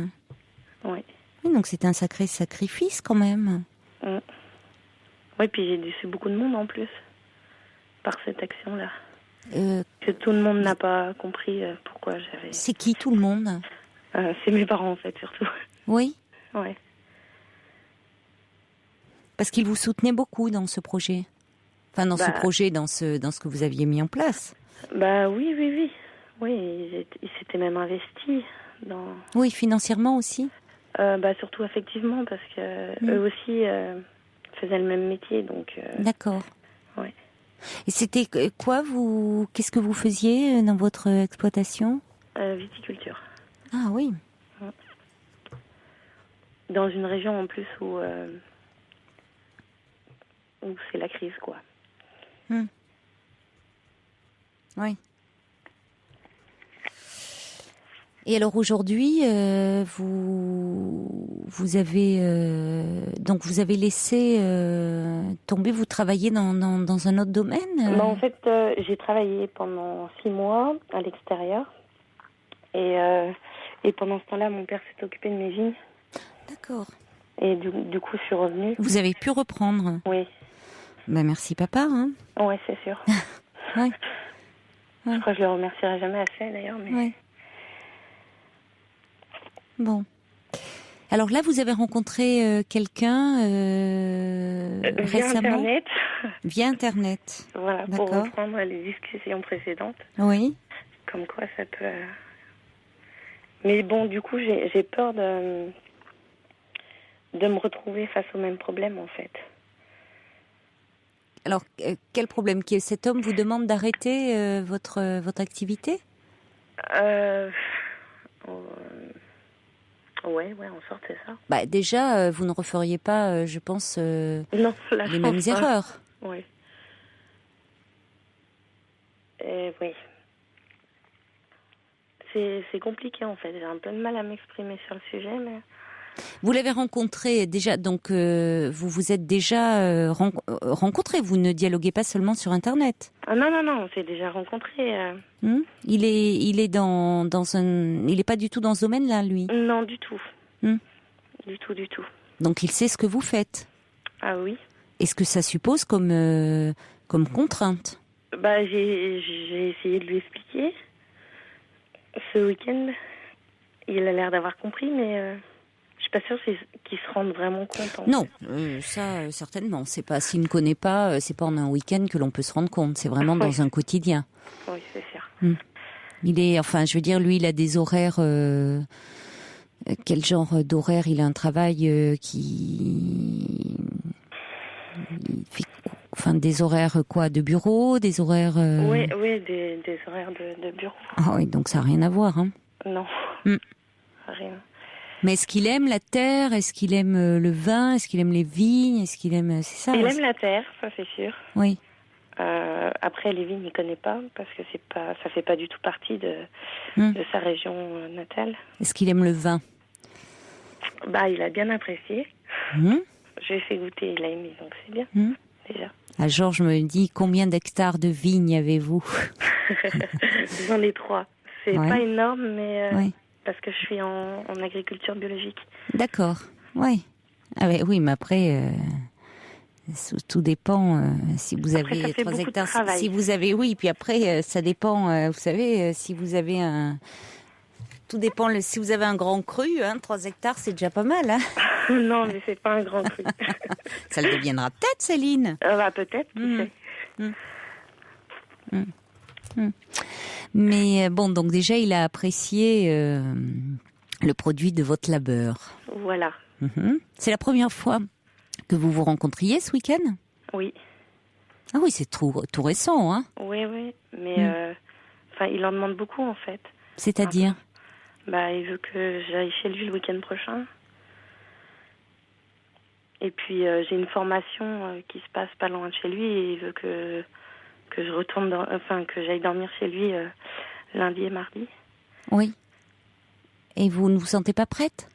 Oui. Oui, donc c'était un sacré sacrifice quand même. Oui, puis j'ai déçu beaucoup de monde en plus par cette action-là. Euh, Que tout le monde n'a pas compris pourquoi j'avais... c'est qui tout le monde? c'est mes parents en fait, surtout. Oui, Ouais. parce qu'ils vous soutenaient beaucoup dans ce projet. Enfin, dans ce projet, dans ce que vous aviez mis en place. Oui, oui, oui. Oui, ils s'étaient même investis dans... Oui, financièrement aussi. Surtout affectivement, parce que eux aussi faisaient le même métier, donc... D'accord. Ouais. Et c'était quoi, qu'est-ce que vous faisiez dans votre exploitation? Viticulture. Ah oui. Dans une région en plus où c'est la crise, quoi. Oui. Et alors aujourd'hui, vous avez laissé tomber, vous travaillez dans un autre domaine? En fait, j'ai travaillé pendant 6 mois à l'extérieur. Et pendant ce temps-là, mon père s'est occupé de mes vignes. D'accord. Et du coup, je suis revenue. Vous avez pu reprendre? Oui. Merci papa. Hein. Oui, c'est sûr. Ouais. Je crois que je le remercierai jamais assez, d'ailleurs. Mais... Ouais. Bon. Alors là, vous avez rencontré quelqu'un via récemment? Internet. Via Internet. Voilà, pour D'accord. reprendre les discussions précédentes. Oui. Comme quoi ça peut... Mais bon, du coup, j'ai peur de me retrouver face au même problème, en fait. Alors, quel problème? Cet homme vous demande d'arrêter votre activité? Ouais, en sorte, c'est ça. Déjà, vous ne referiez pas, je pense, Non, là, les mêmes erreurs. Oui. Oui. C'est compliqué, en fait. J'ai un peu de mal à m'exprimer sur le sujet, mais... Vous l'avez rencontré déjà, donc vous vous êtes déjà rencontrés. Vous ne dialoguez pas seulement sur Internet. Ah non, on s'est déjà rencontrés. Il est il est pas du tout dans ce domaine-là, lui. Non, du tout. Du tout. Donc il sait ce que vous faites. Ah oui. Est-ce que ça suppose comme contrainte? J'ai essayé de lui expliquer ce week-end. Il a l'air d'avoir compris, mais je suis pas sûre qu'il se rende vraiment compte. Non, ça certainement. C'est pas s'il ne connaît pas, c'est pas en un week-end que l'on peut se rendre compte. C'est vraiment dans un quotidien. Oui, c'est sûr. Lui, il a des horaires. Quel genre d'horaire? Il a un travail qui fait, des horaires de bureau, des horaires. Oui, des horaires de bureau. Ah oui, donc ça n'a rien à voir, hein. Non, rien. Mais est-ce qu'il aime la terre? Est-ce qu'il aime le vin? Est-ce qu'il aime les vignes? Est-ce qu'il aime... C'est ça? Il aime la terre, ça c'est sûr. Oui. Après, les vignes, il ne connaît pas parce que ça fait pas du tout partie de sa région natale. Est-ce qu'il aime le vin? Bah, il a bien apprécié. Hum. Je lui ai fait goûter, il a aimé, donc c'est bien, déjà. Ah, Georges me dit, combien d'hectares de vignes avez-vous? J'en ai 3. C'est Ouais. pas énorme, mais Ouais. parce que je suis en agriculture biologique. D'accord, oui. Ah ouais, oui, mais après, tout dépend si vous Après, avez ça fait 3 beaucoup de hectares. travail. Si vous avez, oui, puis après, ça dépend, vous savez, si vous avez un... Tout dépend, si vous avez un grand cru, 3 hectares, c'est déjà pas mal. Hein. Non, mais c'est pas un grand truc. Ça le deviendra peut-être, Céline. Bah, peut-être, qui sait. Mais bon, donc déjà, il a apprécié le produit de votre labeur. Voilà, C'est la première fois que vous vous rencontriez ce week-end? oui. Ah oui, c'est tout récent, hein. Oui, mais il en demande beaucoup, en fait. C'est-à-dire? Bah, il veut que j'aille chez lui le week-end prochain. Et puis, j'ai une formation qui se passe pas loin de chez lui et il veut que je retourne que j'aille dormir chez lui lundi et mardi. Oui. Et vous ne vous sentez pas prête?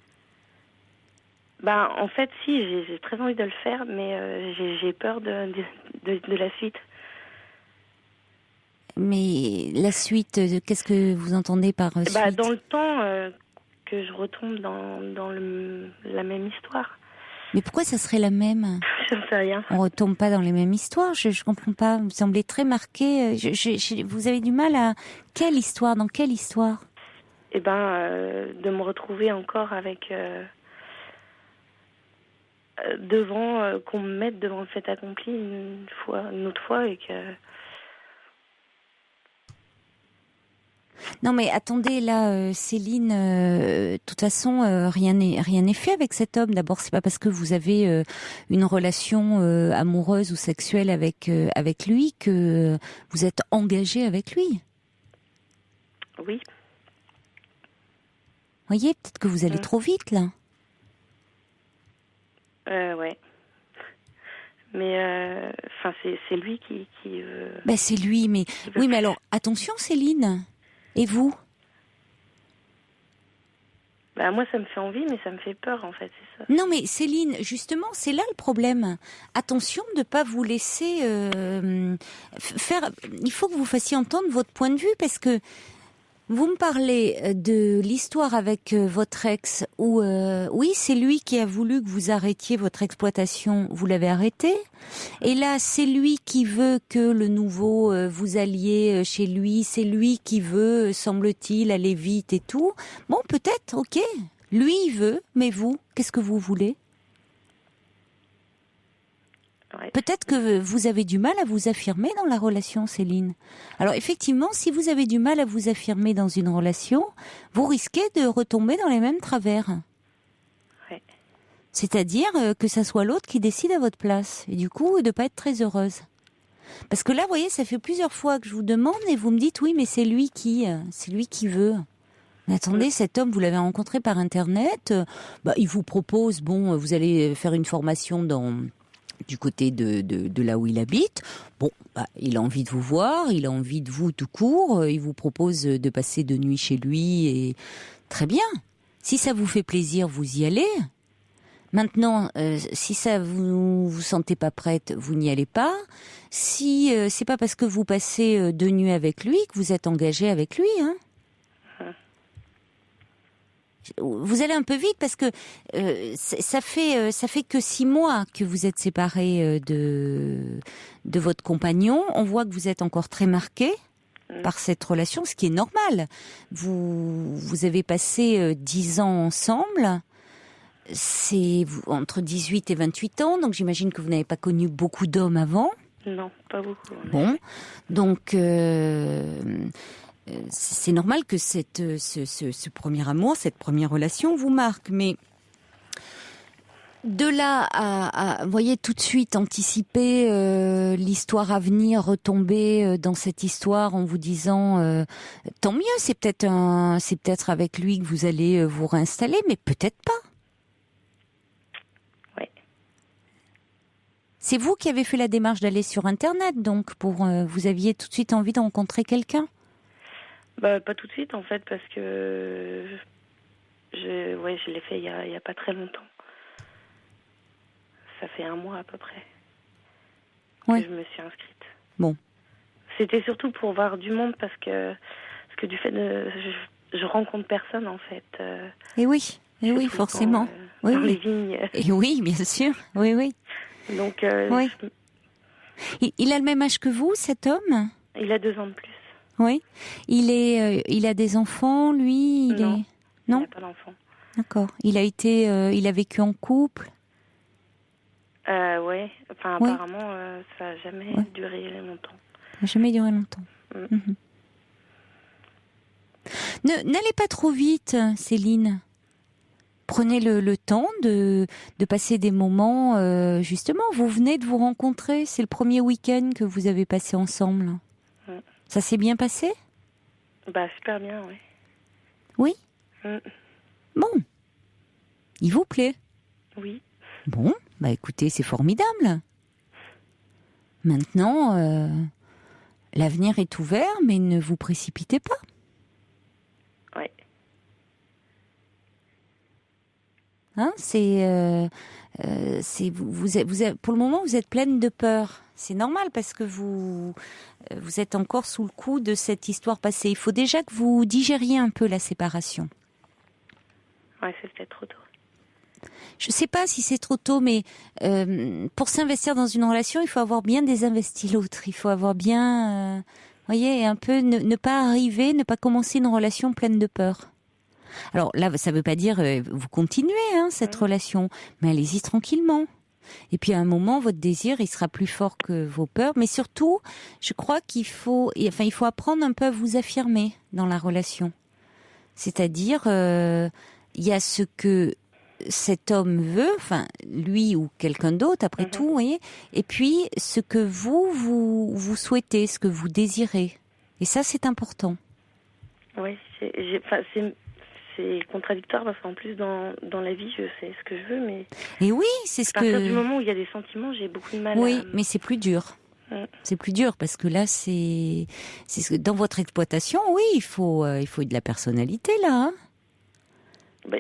Bah, en fait, si, j'ai très envie de le faire, mais j'ai peur de la suite. Mais la suite, qu'est-ce que vous entendez par suite? Bah, dans le temps que je retombe dans la même histoire. Mais pourquoi ça serait la même? Je ne sais rien. On retombe pas dans les mêmes histoires, je comprends pas. Vous semblez très marqué. Vous avez du mal à... Quelle histoire? Dans quelle histoire? Eh ben, de me retrouver encore avec... qu'on me mette devant le fait accompli une autre fois et que... Non mais attendez là, Céline, de toute façon, rien n'est fait avec cet homme. D'abord, c'est pas parce que vous avez une relation amoureuse ou sexuelle avec lui que vous êtes engagé avec lui. Oui. Voyez, peut-être que vous allez trop vite là. Ouais. Mais c'est lui qui veut... Ben c'est lui, mais oui, mais alors attention, Céline. Et vous? Bah moi ça me fait envie, mais ça me fait peur en fait, c'est ça. Non mais Céline, justement, c'est là le problème. Attention de ne pas vous laisser faire... Il faut que vous fassiez entendre votre point de vue parce que vous me parlez de l'histoire avec votre ex où, oui, c'est lui qui a voulu que vous arrêtiez votre exploitation, vous l'avez arrêté. Et là, c'est lui qui veut que le nouveau, vous alliez chez lui, c'est lui qui veut, semble-t-il, aller vite et tout. Bon, peut-être, ok, lui il veut, mais vous, qu'est-ce que vous voulez ? Ouais. Peut-être que vous avez du mal à vous affirmer dans la relation, Céline. Alors effectivement, si vous avez du mal à vous affirmer dans une relation, vous risquez de retomber dans les mêmes travers. Ouais. C'est-à-dire que ça soit l'autre qui décide à votre place. Et du coup, de pas être très heureuse. Parce que là, vous voyez, ça fait plusieurs fois que je vous demande et vous me dites oui, mais c'est lui qui veut. Mais attendez, cet homme, vous l'avez rencontré par Internet. Il vous propose, vous allez faire une formation du côté de là où il habite. Il a envie de vous voir, il a envie de vous tout court, il vous propose de passer 2 nuits chez lui et très bien. Si ça vous fait plaisir, vous y allez. Maintenant, si ça vous sentez pas prête, vous n'y allez pas. Si c'est pas parce que vous passez 2 nuits avec lui que vous êtes engagé avec lui, hein. Vous allez un peu vite parce que ça fait que 6 mois que vous êtes séparés de votre compagnon. On voit que vous êtes encore très marqué par cette relation, ce qui est normal. Vous avez passé 10 ans ensemble. C'est entre 18 et 28 ans, donc j'imagine que vous n'avez pas connu beaucoup d'hommes avant. Non, pas beaucoup. Bon, donc c'est normal que ce premier amour, cette première relation vous marque, mais de là à voyez, tout de suite anticiper l'histoire à venir, retomber dans cette histoire en vous disant tant mieux, c'est peut-être avec lui que vous allez vous réinstaller, mais peut-être pas. Ouais. C'est vous qui avez fait la démarche d'aller sur Internet, donc vous aviez tout de suite envie de rencontrer quelqu'un. Pas tout de suite en fait, parce que je l'ai fait il y a pas très longtemps. Ça fait 1 mois à peu près que je me suis inscrite. Bon. C'était surtout pour voir du monde parce que du fait de... Je rencontre personne en fait. Et oui, forcément. Dans les vignes. Et oui, bien sûr. Oui. Donc, oui. Il a le même âge que vous, cet homme? Il a 2 ans de plus. Oui. Il a des enfants, lui? Non. Il n'a pas d'enfants. D'accord. Il a vécu en couple? Ouais. Enfin, oui. apparemment, ça n'a jamais duré longtemps. Ça n'a jamais duré longtemps. Mm-hmm. N'allez pas trop vite, Céline. Prenez le temps de passer des moments. Justement, vous venez de vous rencontrer. C'est le premier week-end que vous avez passé ensemble. Ça s'est bien passé? Super bien, oui. Oui? Bon. Il vous plaît? Oui. Bon, écoutez, c'est formidable. Maintenant, l'avenir est ouvert, mais ne vous précipitez pas. Oui. Pour le moment, vous êtes pleine de peur. C'est normal parce que vous êtes encore sous le coup de cette histoire passée. Il faut déjà que vous digériez un peu la séparation. Ouais, c'est peut-être trop tôt. Je ne sais pas si c'est trop tôt, mais pour s'investir dans une relation, il faut avoir bien désinvesti l'autre. Il faut avoir bien, voyez, un peu ne pas commencer une relation pleine de peur. Alors là, ça ne veut pas dire vous continuez cette relation, mais allez-y tranquillement. Et puis à un moment, votre désir, il sera plus fort que vos peurs. Mais surtout, je crois il faut apprendre un peu à vous affirmer dans la relation. C'est-à-dire, il y a ce que cet homme veut, enfin lui ou quelqu'un d'autre, après tout, vous voyez. Et puis ce que vous souhaitez, ce que vous désirez. Et ça, c'est important. Oui, c'est contradictoire parce qu'en plus dans la vie je sais ce que je veux, mais et oui, c'est ce à partir du moment où il y a des sentiments, j'ai beaucoup de mal. Oui, mais c'est plus dur. C'est plus dur parce que là c'est ce que dans votre exploitation, oui, il faut de la personnalité là.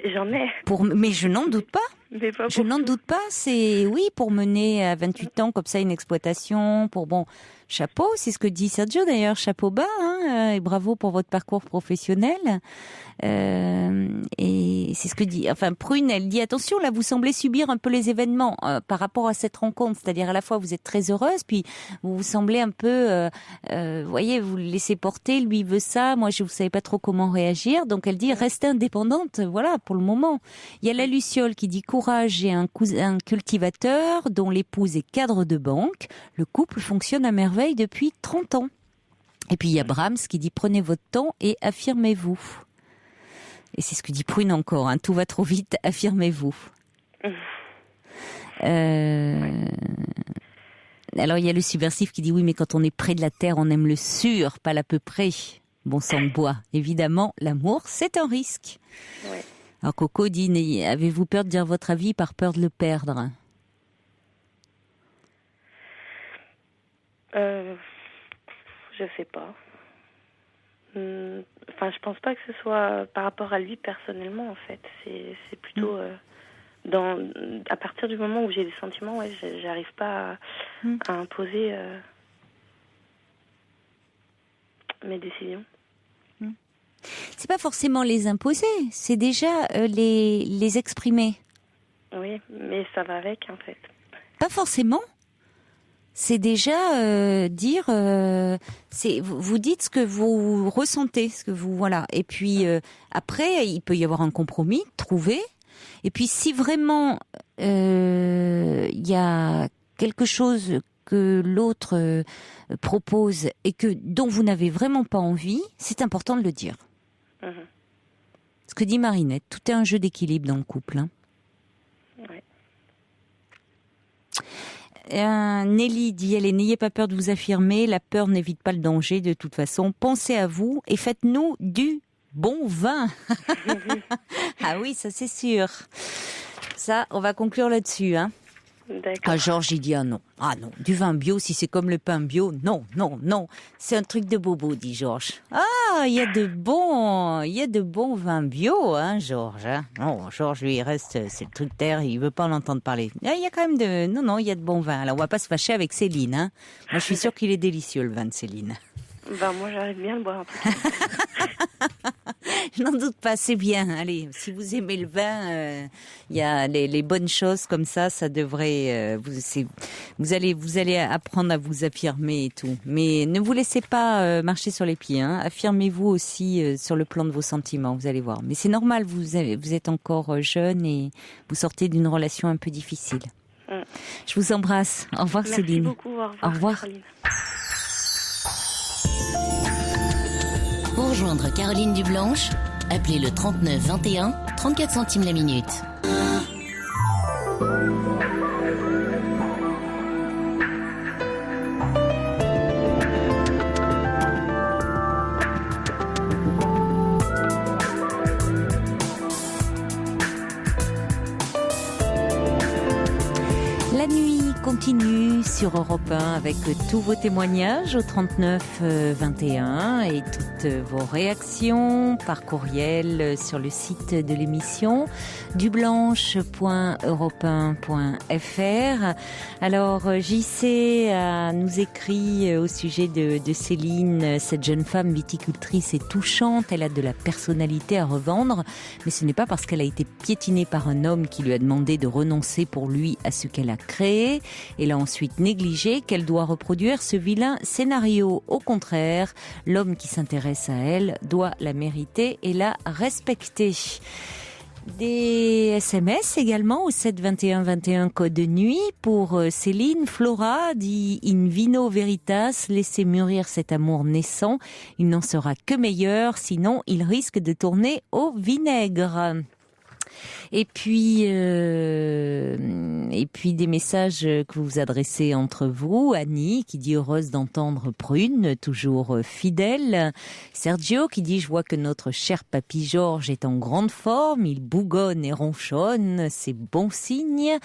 J'en ai. Mais je n'en doute pas. Mais pas je n'en doute pas. C'est pour mener à 28 ans comme ça une exploitation. Chapeau, c'est ce que dit Sergio d'ailleurs. Chapeau bas, et bravo pour votre parcours professionnel. Et c'est ce que dit. Enfin, Prune, elle dit attention. Là, vous semblez subir un peu les événements par rapport à cette rencontre. C'est-à-dire à la fois vous êtes très heureuse, puis vous semblez un peu, voyez, vous le laissez porter. Lui veut ça. Moi, je ne savais pas trop comment réagir. Donc, elle dit restez indépendante. Voilà, pour le moment. Il y a la Luciole qui dit courage et un cultivateur dont l'épouse est cadre de banque. Le couple fonctionne à merveille depuis 30 ans. Et puis il y a Brahms qui dit prenez votre temps et affirmez-vous. Et c'est ce que dit Prune encore, tout va trop vite, affirmez-vous. Alors il y a le subversif qui dit oui, mais quand on est près de la terre, on aime le sûr, pas l'à peu près. Bon sang de bois. Évidemment, l'amour, c'est un risque. Ouais. Alors Coco dit avez-vous peur de dire votre avis par peur de le perdre? Je sais pas. Enfin, je pense pas que ce soit par rapport à lui personnellement, en fait. C'est plutôt à partir du moment où j'ai des sentiments, j'arrive pas à imposer mes décisions. C'est pas forcément les imposer, c'est déjà les exprimer. Oui, mais ça va avec, en fait. Pas forcément. C'est déjà dire, vous dites ce que vous ressentez, ce que vous voilà. Et puis après, il peut y avoir un compromis trouvé. Et puis si vraiment il y a quelque chose que l'autre propose et dont vous n'avez vraiment pas envie, c'est important de le dire. Ce que dit Marinette, tout est un jeu d'équilibre dans le couple. Ouais. Nelly dit, n'ayez pas peur de vous affirmer, la peur n'évite pas le danger de toute façon, pensez à vous et faites-nous du bon vin. Ah oui, ça c'est sûr. Ça, on va conclure là-dessus. D'accord. Georges, il dit non, du vin bio, si c'est comme le pain bio, non, c'est un truc de bobo, dit Georges. Ah, il y a de bons vins bio, hein, Georges. Hein. Non, Georges, lui, il reste, c'est le truc terre, il veut pas en entendre parler. Il y a quand même non, il y a de bons vins. Alors, on va pas se fâcher avec Céline, hein. Moi, je suis sûre qu'il est délicieux, le vin de Céline. Moi, j'arrive bien à le boire un peu. Je n'en doute pas, c'est bien. Allez, si vous aimez le vin, il y a les bonnes choses comme ça devrait. Vous allez apprendre à vous affirmer et tout. Mais ne vous laissez pas marcher sur les pieds. Hein. Affirmez-vous aussi sur le plan de vos sentiments. Vous allez voir. Mais c'est normal. Vous êtes encore jeune et vous sortez d'une relation un peu difficile. Je vous embrasse. Au revoir, Merci Céline. Beaucoup. Au revoir. Caroline. Pour rejoindre Caroline Dublanche, appelez le 39 21, 34 centimes la minute. La nuit continue sur Europe 1 avec tous vos témoignages au 39 21 et toutes vos réactions par courriel sur le site de l'émission dublanche.europe1.fr. Alors JC nous écrit au sujet de Céline, cette jeune femme viticultrice est touchante, elle a de la personnalité à revendre, mais ce n'est pas parce qu'elle a été piétinée par un homme qui lui a demandé de renoncer pour lui à ce qu'elle a créé et l'a ensuite négligé qu'elle doit reproduire ce vilain scénario. Au contraire, l'homme qui s'intéresse à elle doit la mériter et la respecter. Des SMS également au 7 21 21 code de nuit pour Céline. Flora dit in vino veritas, laissez mûrir cet amour naissant, il n'en sera que meilleur, sinon il risque de tourner au vinaigre. Et puis des messages que vous adressez entre vous. Annie qui dit heureuse d'entendre Prune, toujours fidèle. Sergio qui dit je vois que notre cher papy Georges est en grande forme, il bougonne et ronchonne, c'est bon signe.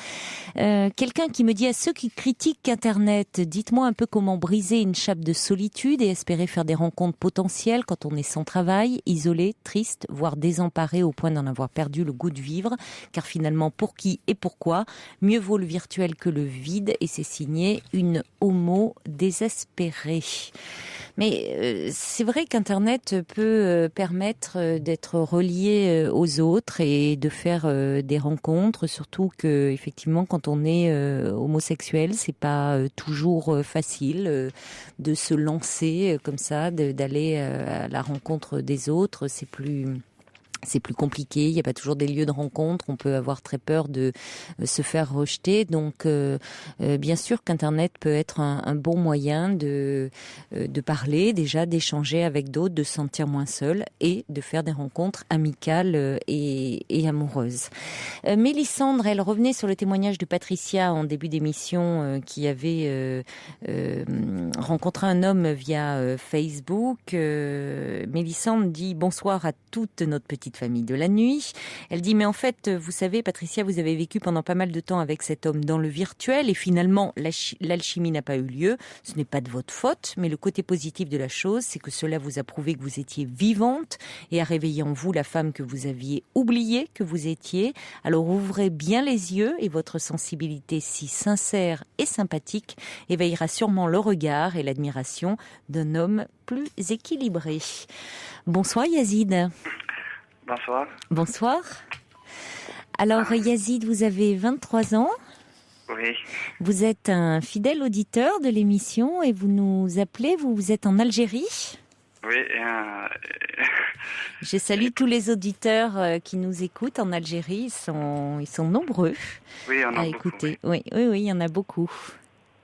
Quelqu'un qui me dit à ceux qui critiquent Internet, dites-moi un peu comment briser une chape de solitude et espérer faire des rencontres potentielles quand on est sans travail, isolé, triste, voire désemparé au point d'en avoir perdu le goût de vivre. Car finalement, pour qui et pourquoi, mieux vaut le virtuel que le vide, et c'est signé une homo désespérée. Mais c'est vrai qu'Internet peut permettre d'être relié aux autres et de faire des rencontres, surtout que effectivement quand on est homosexuel, c'est pas toujours facile de se lancer comme ça, d'aller à la rencontre des autres, c'est plus compliqué, il n'y a pas toujours des lieux de rencontre, on peut avoir très peur de se faire rejeter. Donc bien sûr qu'Internet peut être un bon moyen de parler, déjà d'échanger avec d'autres, de se sentir moins seul et de faire des rencontres amicales et amoureuses. Mélissandre, elle revenait sur le témoignage de Patricia en début d'émission qui avait rencontré un homme via Facebook. Mélissandre dit bonsoir à toute notre petite famille de la nuit. Elle dit mais en fait vous savez Patricia, vous avez vécu pendant pas mal de temps avec cet homme dans le virtuel et finalement l'alchimie n'a pas eu lieu. Ce n'est pas de votre faute, mais le côté positif de la chose, c'est que cela vous a prouvé que vous étiez vivante et a réveillé en vous la femme que vous aviez oublié que vous étiez. Alors ouvrez bien les yeux et votre sensibilité si sincère et sympathique éveillera sûrement le regard et l'admiration d'un homme plus équilibré. Bonsoir Yazid. Bonsoir. Bonsoir. Alors Yazid, vous avez 23 ans. Oui. Vous êtes un fidèle auditeur de l'émission et vous nous appelez, vous êtes en Algérie. Oui. Je salue tous les auditeurs qui nous écoutent en Algérie, ils sont nombreux à écouter. Oui, il y en a beaucoup.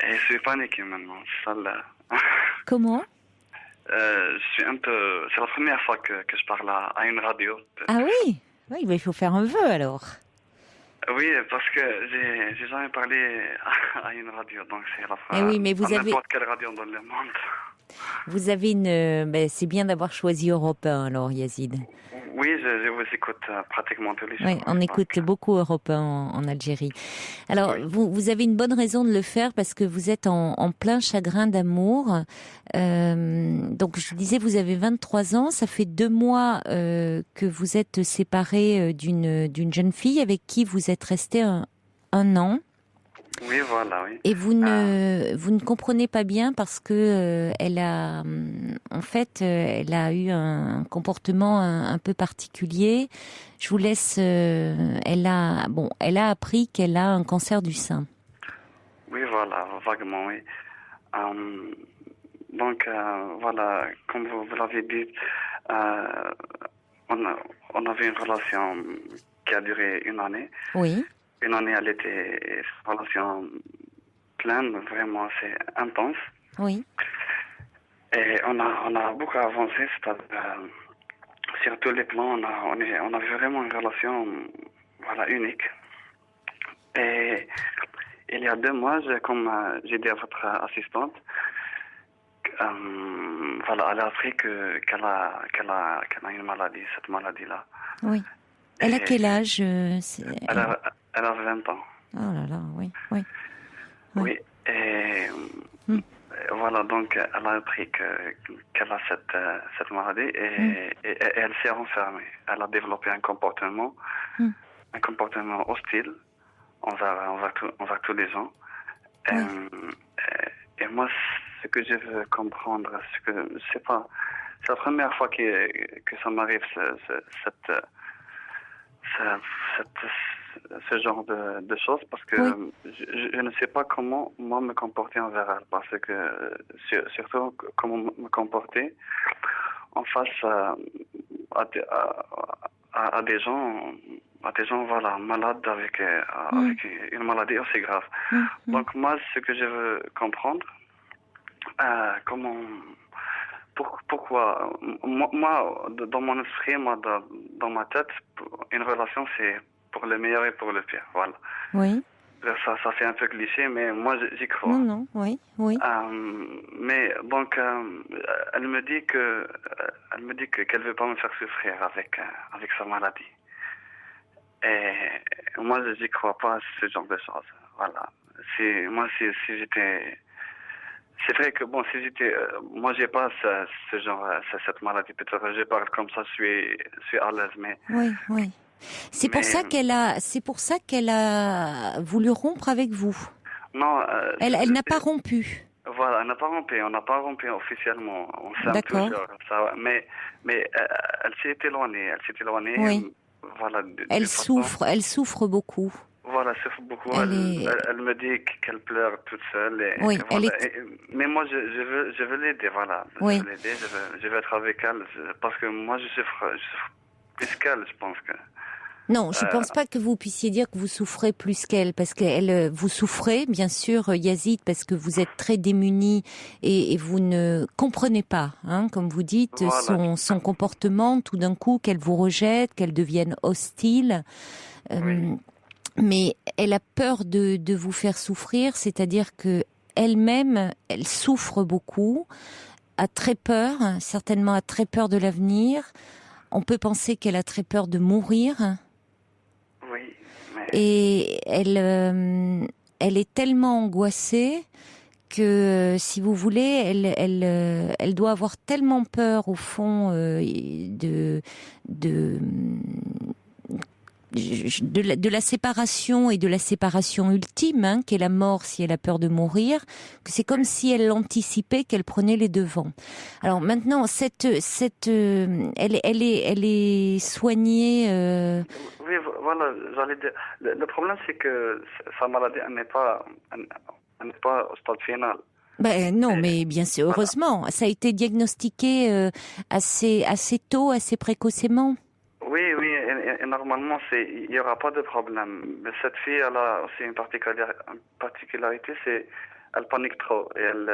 Et je suis paniqué maintenant, c'est ça là. Comment ? Je suis un peu... C'est la première fois que je parle à une radio. Ah oui, il faut faire un vœu alors. Oui, parce que j'ai jamais parlé à une radio, donc c'est la première. Oui, mais vous avez... n'importe quelle radio dans le monde. Vous avez c'est bien d'avoir choisi Europe 1 alors, Yazid. Oui, je vous écoute pratiquement tous les jours. Oui, on écoute beaucoup Europe 1 en Algérie. Alors, vous avez une bonne raison de le faire parce que vous êtes en plein chagrin d'amour. Donc, je disais, vous avez 23 ans. Ça fait 2 mois que vous êtes séparé d'une jeune fille avec qui vous êtes resté un an. Oui, voilà, oui. Et vous ne comprenez pas bien parce que elle a eu un comportement un peu particulier. Je vous laisse. Elle a appris qu'elle a un cancer du sein. Oui, voilà, vaguement, oui. Donc, voilà, comme vous l'avez dit, on avait une relation qui a duré 1 année. Oui. 1 année, elle était une relation pleine, vraiment, c'est intense. Oui. Et on a beaucoup avancé, c'est-à-dire, sur tous les plans, on avait vraiment une relation, voilà, unique. Et il y a 2 mois, comme j'ai dit à votre assistante, voilà, elle a appris qu'elle a une maladie, cette maladie-là. Oui. Elle a quel âge Elle a 20 ans. Oh là là, oui. Oui, et voilà, donc elle a appris qu'elle a cette maladie et elle s'est renfermée. Elle a développé un comportement hostile envers tous les gens. Et moi, ce que je veux comprendre, c'est que c'est la première fois que ça m'arrive ce genre de choses, parce que je ne sais pas comment moi me comporter envers elle, parce que surtout comment me comporter en face à des gens voilà, malades avec une maladie aussi grave. Donc moi, ce que je veux comprendre, pourquoi moi, dans mon esprit, moi, dans ma tête, une relation, c'est pour le meilleur et pour le pire, voilà. Oui. Ça fait un peu cliché, mais moi, j'y crois. Non, oui. Mais donc, elle me dit qu'elle veut pas me faire souffrir avec sa maladie. Et moi, j'y crois pas à ce genre de choses, voilà. Si j'étais... C'est vrai que si j'étais, moi j'ai pas ce genre, cette maladie. Peut-être je parle comme ça, je suis à l'aise, mais. Oui. C'est pour ça qu'elle a voulu rompre avec vous. Non. Elle n'a pas rompu. Voilà, elle n'a pas rompu. On n'a pas rompu officiellement. On s'aime toujours. Ça, mais elle s'est éloignée. Oui. Voilà. Elle souffre beaucoup. Voilà, ça fait beaucoup. Elle me dit qu'elle pleure toute seule. Oui, voilà. Mais moi, je veux l'aider, voilà. Oui. Je veux l'aider, je veux être avec elle. Parce que moi, je souffre plus qu'elle, je pense que... Non, je pense pas que vous puissiez dire que vous souffrez plus qu'elle, parce qu'elle, vous souffrez, bien sûr, Yazid, parce que vous êtes très démunis et vous ne comprenez pas, comme vous dites, voilà. son comportement, tout d'un coup, qu'elle vous rejette, qu'elle devienne hostile. Oui. Mais elle a peur de vous faire souffrir, c'est-à-dire que elle-même, elle souffre beaucoup, a très peur, certainement a très peur de l'avenir. On peut penser qu'elle a très peur de mourir. Oui. Mais... Et elle est tellement angoissée que, si vous voulez, elle doit avoir tellement peur au fond de la séparation et de la séparation ultime, qu'est la mort si elle a peur de mourir, que c'est comme si elle anticipait qu'elle prenait les devants. Alors maintenant, elle est soignée. Oui, voilà, j'allais dire. Le problème, c'est que sa maladie, elle n'est pas au stade final. Non, mais bien sûr, heureusement, voilà. Ça a été diagnostiqué assez tôt, assez précocement. Oui, et normalement, il n'y aura pas de problème. Mais cette fille, elle a aussi une particularité, c'est elle panique trop et elle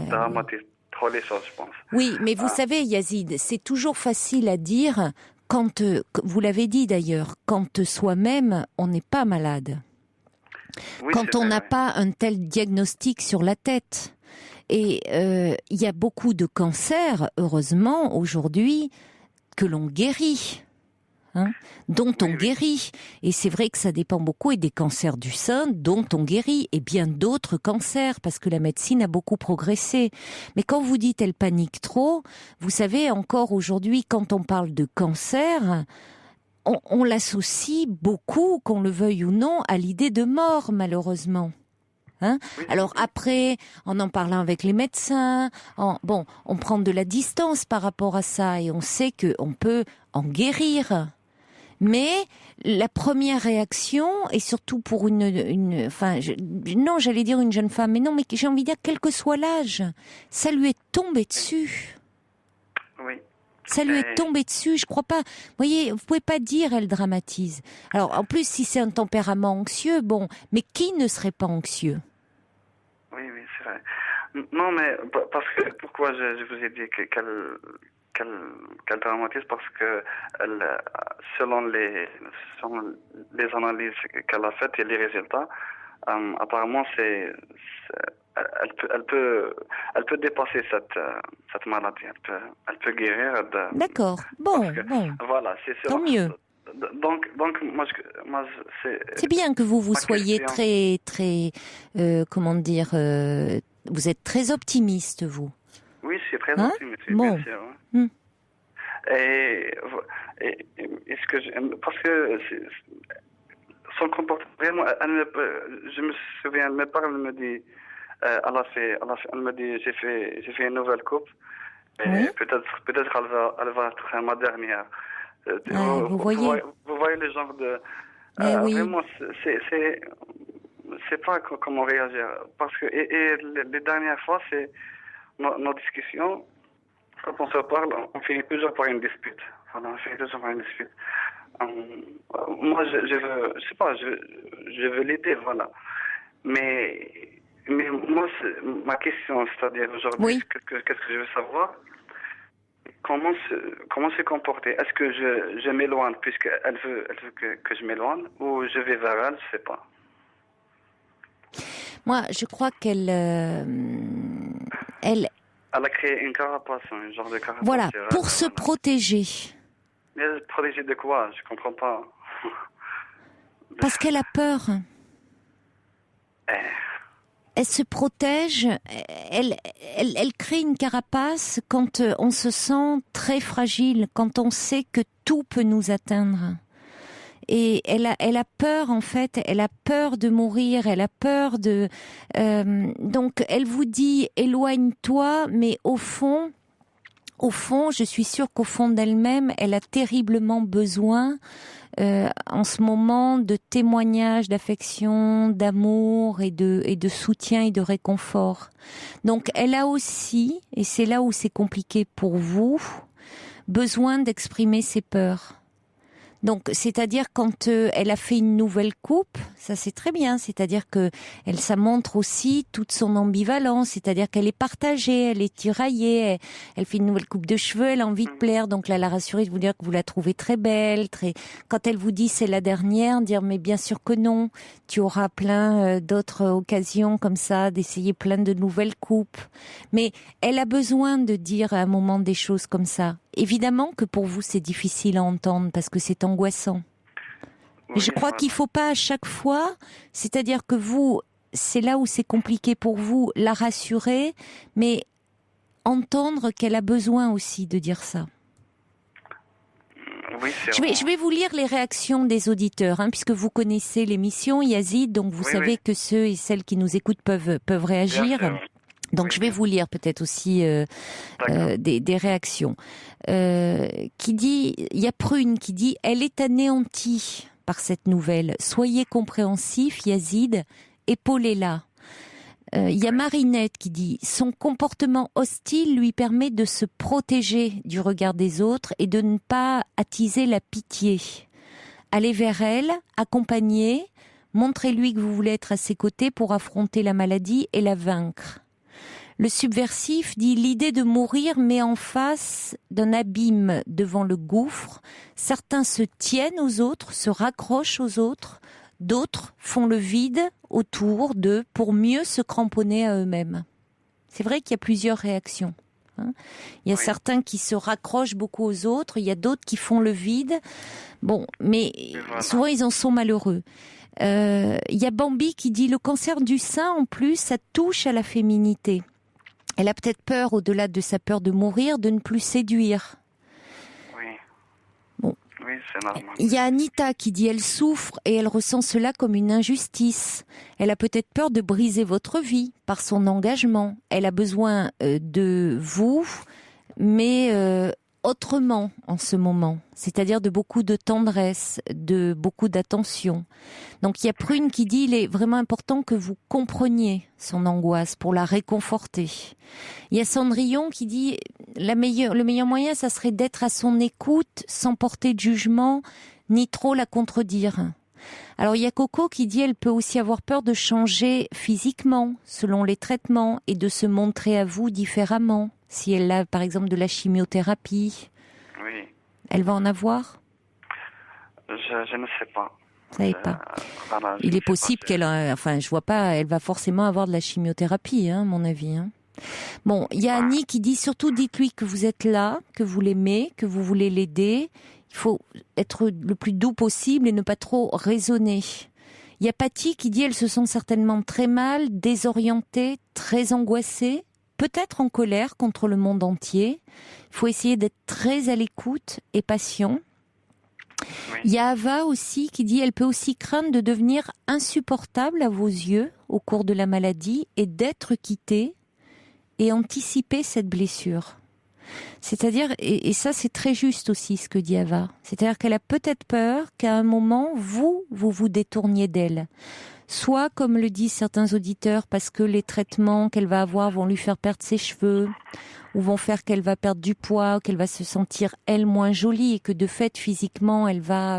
dramatise trop les choses, je pense. Oui, mais vous savez, Yazid, c'est toujours facile à dire quand, vous l'avez dit d'ailleurs, quand soi-même, on n'est pas malade. Oui, quand on n'a pas un tel diagnostic sur la tête. Et il y a beaucoup de cancers, heureusement, aujourd'hui, que l'on guérit. dont on guérit. Et c'est vrai que ça dépend beaucoup et des cancers du sein dont on guérit et bien d'autres cancers parce que la médecine a beaucoup progressé. Mais quand vous dites elle panique trop, vous savez encore aujourd'hui quand on parle de cancer, on l'associe beaucoup, qu'on le veuille ou non, à l'idée de mort malheureusement. Alors après, en parlant avec les médecins, on prend de la distance par rapport à ça et on sait qu'on peut en guérir. Mais la première réaction, et surtout pour j'allais dire une jeune femme, mais j'ai envie de dire quel que soit l'âge, ça lui est tombé dessus. Oui. Ça lui est tombé dessus, je crois pas. Vous voyez, vous pouvez pas dire elle dramatise. Alors en plus, si c'est un tempérament anxieux, mais qui ne serait pas anxieux ? Oui, c'est vrai. Non, mais parce que pourquoi je vous ai dit qu'elle dramatise, parce que selon les analyses qu'elle a faites et les résultats, apparemment elle peut dépasser cette maladie. Elle peut guérir. D'accord. Bon. Voilà, c'est tant mieux. Donc moi c'est bien que vous soyez très très comment dire vous êtes très optimiste vous. Oui, je suis très optimiste, bon. Bien sûr. Et est-ce que parce que son comportement vraiment, je me souviens, mes parents me dit elle me dit j'ai fait une nouvelle coupe et peut-être elle va être ma dernière. Vous voyez le genre de oui. Vraiment c'est pas comment réagir parce que et les dernières fois c'est nos discussions quand on se parle on finit toujours par une dispute. Voilà, on finit toujours par une dispute. Moi je veux l'aider, voilà, mais moi ma question, c'est-à-dire aujourd'hui qu'est-ce que je veux savoir, comment se comporter. Est-ce que je m'éloigne puisqu'elle veut que je m'éloigne, ou je vais vers elle, je sais pas. Moi, je crois qu'elle a créé une carapace, un genre de carapace. Voilà, pour se protéger. Mais protéger de quoi? Je comprends pas. Parce qu'elle a peur. Elle se protège, elle crée une carapace quand on se sent très fragile, quand on sait que tout peut nous atteindre. Et elle a peur, en fait, elle a peur de mourir, elle a peur de... donc elle vous dit éloigne-toi, mais au fond, je suis sûre qu'au fond d'elle-même, elle a terriblement besoin en ce moment de témoignages d'affection, d'amour et de soutien et de réconfort. Donc elle a aussi, et c'est là où c'est compliqué pour vous, besoin d'exprimer ses peurs. Donc, c'est-à-dire quand elle a fait une nouvelle coupe, ça c'est très bien, c'est-à-dire que ça montre aussi toute son ambivalence, c'est-à-dire qu'elle est partagée, elle est tiraillée, elle fait une nouvelle coupe de cheveux, elle a envie de plaire, donc là, la rassurer, de vous dire que vous la trouvez très belle, quand elle vous dit c'est la dernière, dire mais bien sûr que non, tu auras plein d'autres occasions comme ça, d'essayer plein de nouvelles coupes, mais elle a besoin de dire à un moment des choses comme ça. Évidemment que pour vous c'est difficile à entendre parce que c'est angoissant. Mais je crois qu'il faut pas à chaque fois, c'est-à-dire que vous, c'est là où c'est compliqué pour vous, la rassurer, mais entendre qu'elle a besoin aussi de dire ça. Oui, je vais vous lire les réactions des auditeurs, puisque vous connaissez l'émission Yazid, donc vous savez que ceux et celles qui nous écoutent peuvent réagir. Donc je vais vous lire peut-être aussi des réactions. Qui dit, il y a Prune qui dit, elle est anéantie par cette nouvelle. Soyez compréhensif, Yazid, épaulez-la. Il y a Marinette qui dit, son comportement hostile lui permet de se protéger du regard des autres et de ne pas attiser la pitié. Allez vers elle, accompagnez, montrez-lui que vous voulez être à ses côtés pour affronter la maladie et la vaincre. Le subversif dit, l'idée de mourir met en face d'un abîme devant le gouffre. Certains se tiennent aux autres, se raccrochent aux autres. D'autres font le vide autour d'eux pour mieux se cramponner à eux-mêmes. C'est vrai qu'il y a plusieurs réactions. hein. Il y a certains qui se raccrochent beaucoup aux autres, il y a d'autres qui font le vide. Bon, mais souvent ils en sont malheureux. Il y a Bambi qui dit le cancer du sein, en plus, ça touche à la féminité. Elle a peut-être peur, au-delà de sa peur de mourir, de ne plus séduire. Oui. Bon. Oui, c'est normal. Il y a Anita qui dit elle souffre et elle ressent cela comme une injustice. Elle a peut-être peur de briser votre vie par son engagement. Elle a besoin de vous, mais autrement en ce moment. C'est-à-dire de beaucoup de tendresse, de beaucoup d'attention. Donc il y a Prune qui dit il est vraiment important que vous compreniez son angoisse pour la réconforter. Il y a Cendrillon qui dit le meilleur moyen, ça serait d'être à son écoute sans porter de jugement ni trop la contredire. Alors il y a Coco qui dit elle peut aussi avoir peur de changer physiquement selon les traitements et de se montrer à vous différemment. Si elle a par exemple de la chimiothérapie, Oui. elle va en avoir ? Je ne sais pas. Vous savez pas. Voilà, Il est possible qu'elle, je vois pas, elle va forcément avoir de la chimiothérapie, à mon avis. Bon, il y a Annie qui dit surtout dites-lui que vous êtes là, que vous l'aimez, que vous voulez l'aider. Il faut être le plus doux possible et ne pas trop raisonner. Il y a Patty qui dit elle se sent certainement très mal, désorientée, très angoissée, peut-être en colère contre le monde entier. Il faut essayer d'être très à l'écoute et patient. Oui. Il y a Ava aussi qui dit elle peut aussi craindre de devenir insupportable à vos yeux au cours de la maladie et d'être quittée et anticiper cette blessure. C'est-à-dire, et ça c'est très juste aussi ce que dit Ava, c'est-à-dire qu'elle a peut-être peur qu'à un moment vous vous détourniez d'elle. Soit, comme le disent certains auditeurs, parce que les traitements qu'elle va avoir vont lui faire perdre ses cheveux, ou vont faire qu'elle va perdre du poids, ou qu'elle va se sentir, elle, moins jolie, et que de fait, physiquement,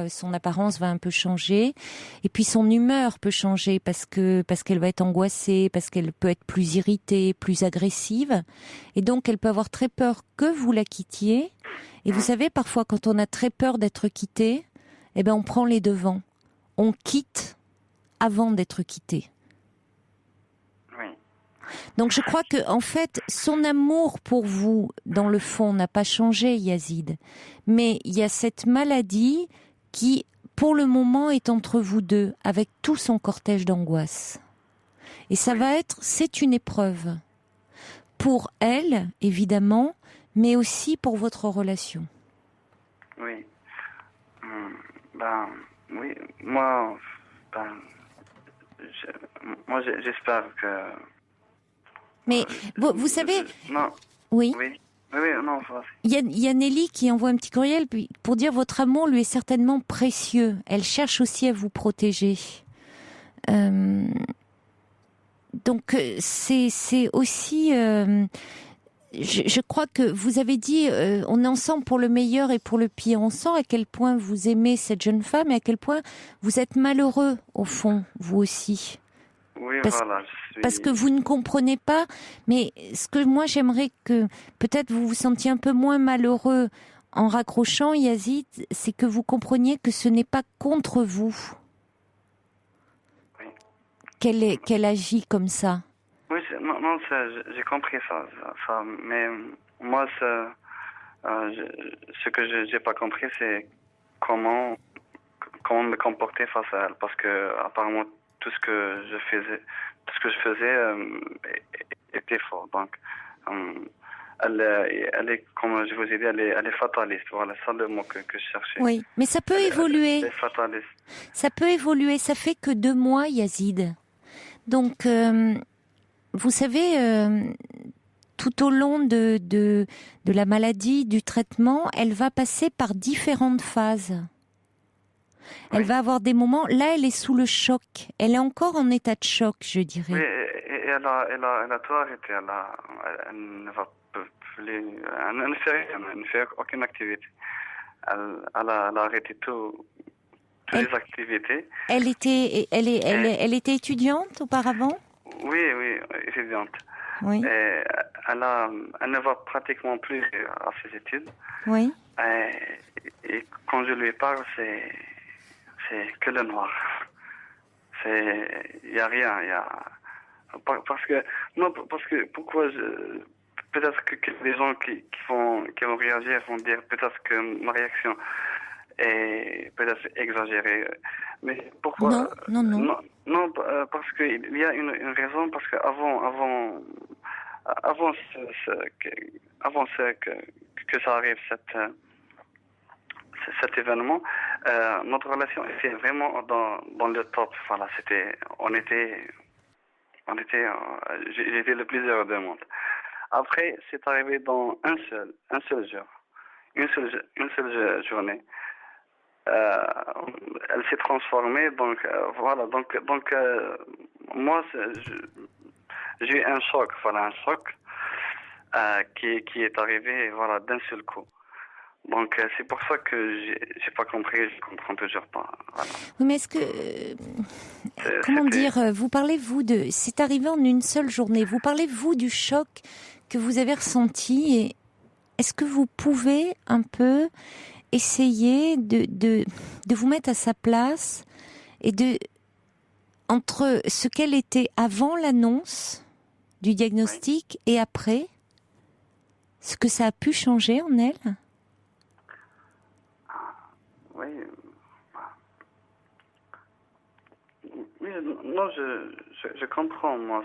son apparence va un peu changer. Et puis son humeur peut changer parce qu'elle va être angoissée, parce qu'elle peut être plus irritée, plus agressive. Et donc, elle peut avoir très peur que vous la quittiez. Et vous savez, parfois, quand on a très peur d'être quitté, on prend les devants. On quitte avant d'être quitté. Oui. Donc je crois que en fait, son amour pour vous, dans le fond, n'a pas changé, Yazid. Mais il y a cette maladie qui, pour le moment, est entre vous deux, avec tout son cortège d'angoisse. Et ça c'est une épreuve. Pour elle, évidemment, mais aussi pour votre relation. Oui. Oui. Moi, j'espère que... Mais vous savez... Non. Oui. Oui, non, vas-y. Il y a Nelly qui envoie un petit courriel pour dire votre amour lui est certainement précieux. Elle cherche aussi à vous protéger. Donc c'est aussi... Je crois que vous avez dit on est ensemble pour le meilleur et pour le pire. On sent à quel point vous aimez cette jeune femme et à quel point vous êtes malheureux au fond, vous aussi. Oui, Parce que vous ne comprenez pas, mais ce que moi j'aimerais que peut-être vous vous sentiez un peu moins malheureux en raccrochant, Yazid, c'est que vous compreniez que ce n'est pas contre vous qu'elle agit comme ça. Oui, j'ai compris ça, mais moi, ce que j'ai pas compris, c'est comment me comporter face à elle, parce que apparemment tout ce que je faisais était fort. Donc, elle est, comme je vous ai dit, elle est fataliste. Voilà, c'est le mot que je cherchais. Oui, mais ça peut évoluer. Elle est fataliste. Ça peut évoluer. Ça fait que 2 mois, Yazid. Donc, vous savez, tout au long de la maladie, du traitement, elle va passer par différentes phases. Elle va avoir des moments. Là, elle est sous le choc. Elle est encore en état de choc, je dirais. Oui, et elle a tout arrêté. Elle ne va plus. Elle ne fait rien. Elle ne fait aucune activité. Elle a arrêté toutes les activités. Elle était étudiante auparavant ? Oui, étudiante. Oui. Et elle ne va pratiquement plus à ses études. Oui. Et quand je lui parle, c'est que le noir. Il y a rien. Parce que pourquoi peut-être que les gens qui vont réagir vont dire peut-être que ma réaction est peut-être exagérée. Mais pourquoi? Parce qu'il y a une raison, parce que avant que ça arrive, cet événement, notre relation était vraiment dans le top. Voilà, j'étais le plus heureux du monde. Après, c'est arrivé dans un seul jour, une seule journée. Elle s'est transformée, donc voilà, donc moi j'ai eu un choc qui est arrivé, voilà, d'un seul coup. Donc c'est pour ça que j'ai pas compris, je comprends toujours pas. Voilà. Oui, mais est-ce que comment dire, vous parlez c'est arrivé en une seule journée. Vous parlez du choc que vous avez ressenti, et est-ce que vous pouvez un peu essayer de vous mettre à sa place et entre ce qu'elle était avant l'annonce du diagnostic et après, ce que ça a pu changer en elle? Oui. Oui, non, je comprends, moi.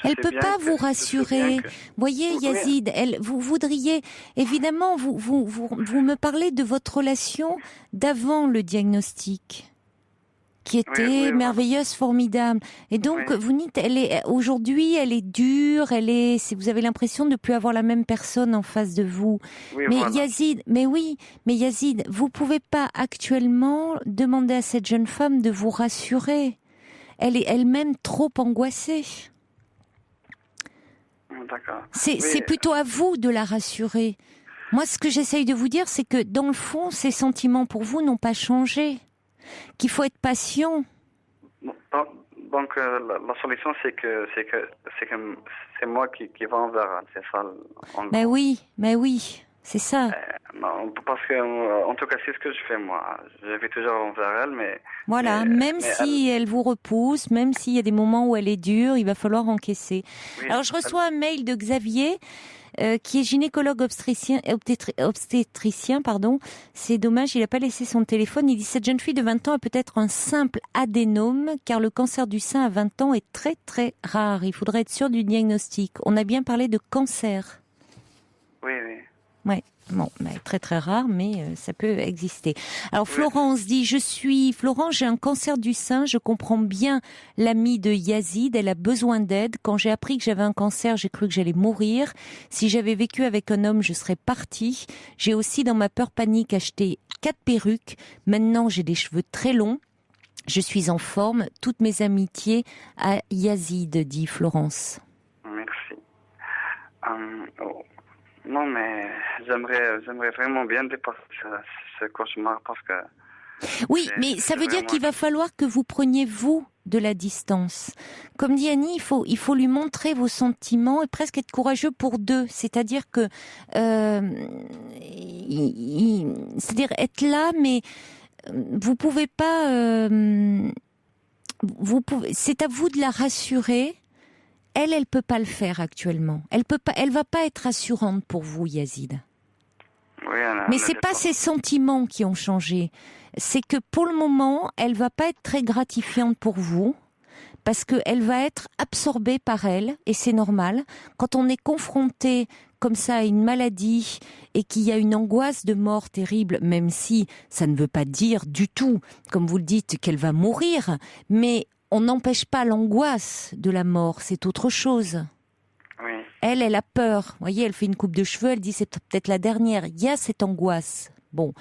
Elle peut pas vous rassurer. Voyez, Yazid, vous voudriez, évidemment, vous me parlez de votre relation d'avant le diagnostic, qui était merveilleuse, formidable. Et donc, vous dites, aujourd'hui, elle est dure, vous avez l'impression de ne plus avoir la même personne en face de vous. Oui, mais voilà. Yazid, vous pouvez pas actuellement demander à cette jeune femme de vous rassurer. Elle est elle-même trop angoissée. D'accord. C'est plutôt à vous de la rassurer. Moi, ce que j'essaye de vous dire, c'est que dans le fond, ses sentiments pour vous n'ont pas changé. Qu'il faut être patient. Donc la solution, c'est que c'est moi qui va envers elle, c'est ça. Mais oui, c'est ça. Parce que en tout cas, c'est ce que je fais moi. Je vais toujours envers elle, mais voilà. Même si elle vous repousse, même s'il y a des moments où elle est dure, il va falloir encaisser. Oui, alors je reçois un mail de Xavier. Qui est gynécologue obstétricien, pardon. C'est dommage, il n'a pas laissé son téléphone. Il dit: cette jeune fille de 20 ans a peut-être un simple adénome, car le cancer du sein à 20 ans est très très rare. Il faudrait être sûr du diagnostic. On a bien parlé de cancer. Oui. Ouais. Bon, très très rare, mais ça peut exister. Alors Florence dit: Florence, j'ai un cancer du sein, je comprends bien l'amie de Yazid, elle a besoin d'aide. Quand j'ai appris que j'avais un cancer, j'ai cru que j'allais mourir. Si j'avais vécu avec un homme, je serais partie. J'ai aussi, dans ma peur panique, acheté 4 perruques. Maintenant, j'ai des cheveux très longs. Je suis en forme. Toutes mes amitiés à Yazid, dit Florence. Merci. Non, mais j'aimerais vraiment bien dépasser ce cauchemar, parce que... Oui, mais ça veut dire qu'il va falloir que vous preniez, vous, de la distance. Comme dit Annie, il faut lui montrer vos sentiments et presque être courageux pour deux. C'est-à-dire que... c'est-à-dire être là, mais vous pouvez pas... c'est à vous de la rassurer. Elle peut pas le faire actuellement. Elle va pas être rassurante pour vous, Yazid. Oui, mais c'est pas ses sentiments qui ont changé. C'est que pour le moment, elle va pas être très gratifiante pour vous, parce que elle va être absorbée par elle, et c'est normal. Quand on est confronté comme ça à une maladie et qu'il y a une angoisse de mort terrible, même si ça ne veut pas dire du tout, comme vous le dites, qu'elle va mourir, mais on n'empêche pas l'angoisse de la mort, c'est autre chose. Oui. Elle a peur. Vous voyez, elle fait une coupe de cheveux, elle dit c'est peut-être la dernière. Il y a cette angoisse. Bon.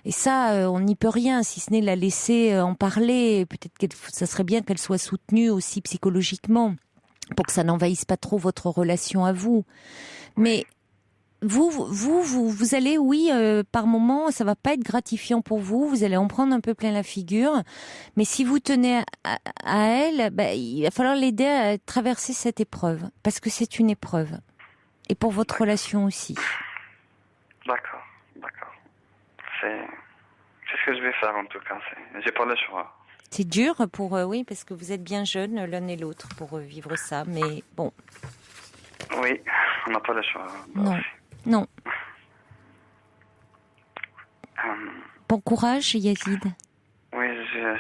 Et ça, on n'y peut rien, si ce n'est la laisser en parler. Peut-être que ça serait bien qu'elle soit soutenue aussi psychologiquement, pour que ça n'envahisse pas trop votre relation à vous. Mais vous allez, par moment, ça va pas être gratifiant pour vous. Vous allez en prendre un peu plein la figure. Mais si vous tenez à elle, il va falloir l'aider à traverser cette épreuve, parce que c'est une épreuve. Et pour votre relation aussi. D'accord. C'est ce que je vais faire en tout cas. J'ai pas le choix. C'est dur parce que vous êtes bien jeunes l'un et l'autre pour vivre ça. Mais bon. Oui, on n'a pas le choix. Non, non. Euh, Bon courage, Yazid. oui,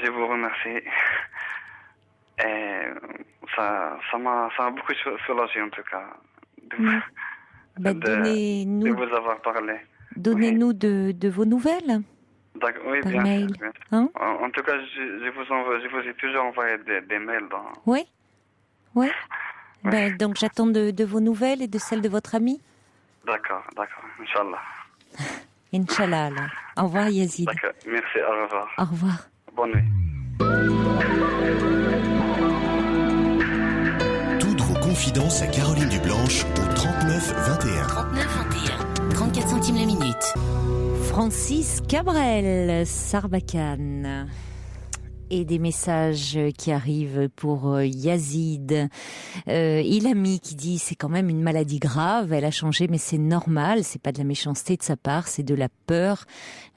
je vous remercie. Et ça m'a beaucoup soulagé en tout cas Bah, de donnez-nous vous avoir parlé. Donnez-nous de vos nouvelles D'accord, oui, par bien mail. sûr. Bien sûr. Hein? En tout cas, je vous ai toujours envoyé des mails dans. Oui. Oui. Ben, donc j'attends de vos nouvelles et de celles de votre ami. D'accord, Inch'Allah. Inch'Allah alors. Au revoir Yazid. D'accord, merci, au revoir. Au revoir. Bonne nuit. Toutes vos confidences à Caroline Dublanche au 39 21. 39 21. 34 centimes la minute. Francis Cabrel, Sarbacane. Et des messages qui arrivent pour Yazid. Ilami qui dit c'est quand même une maladie grave, elle a changé mais c'est normal, c'est pas de la méchanceté de sa part, c'est de la peur.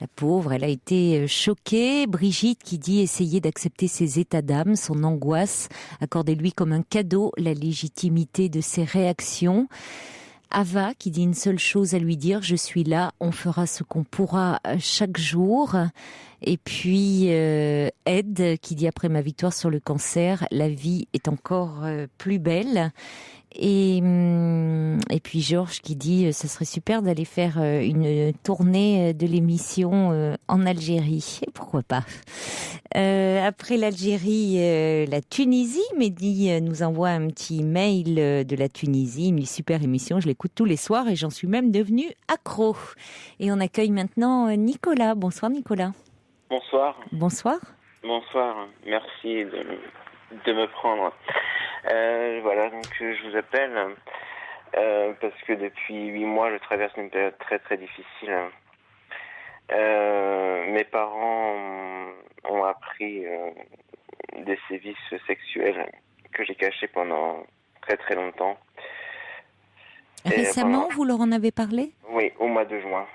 La pauvre, elle a été choquée. Brigitte qui dit essayez d'accepter ses états d'âme, son angoisse, accordez-lui comme un cadeau la légitimité de ses réactions. Ava qui dit une seule chose à lui dire, je suis là, on fera ce qu'on pourra chaque jour. Et puis Ed qui dit après ma victoire sur le cancer, la vie est encore plus belle. Et puis Georges qui dit ça serait super d'aller faire une tournée de l'émission en Algérie. Et pourquoi pas. Après l'Algérie, la Tunisie, Mehdi nous envoie un petit mail de la Tunisie, une super émission, je l'écoute tous les soirs et j'en suis même devenue accro. Et on accueille maintenant Nicolas. Bonsoir Nicolas. Bonsoir. Bonsoir. Bonsoir. Merci de me prendre. Voilà, donc je vous appelle parce que depuis 8 mois, je traverse une période très très difficile. Mes parents ont appris des sévices sexuels que j'ai cachés pendant très très longtemps. Récemment, vous leur en avez parlé ? Oui, au mois de juin.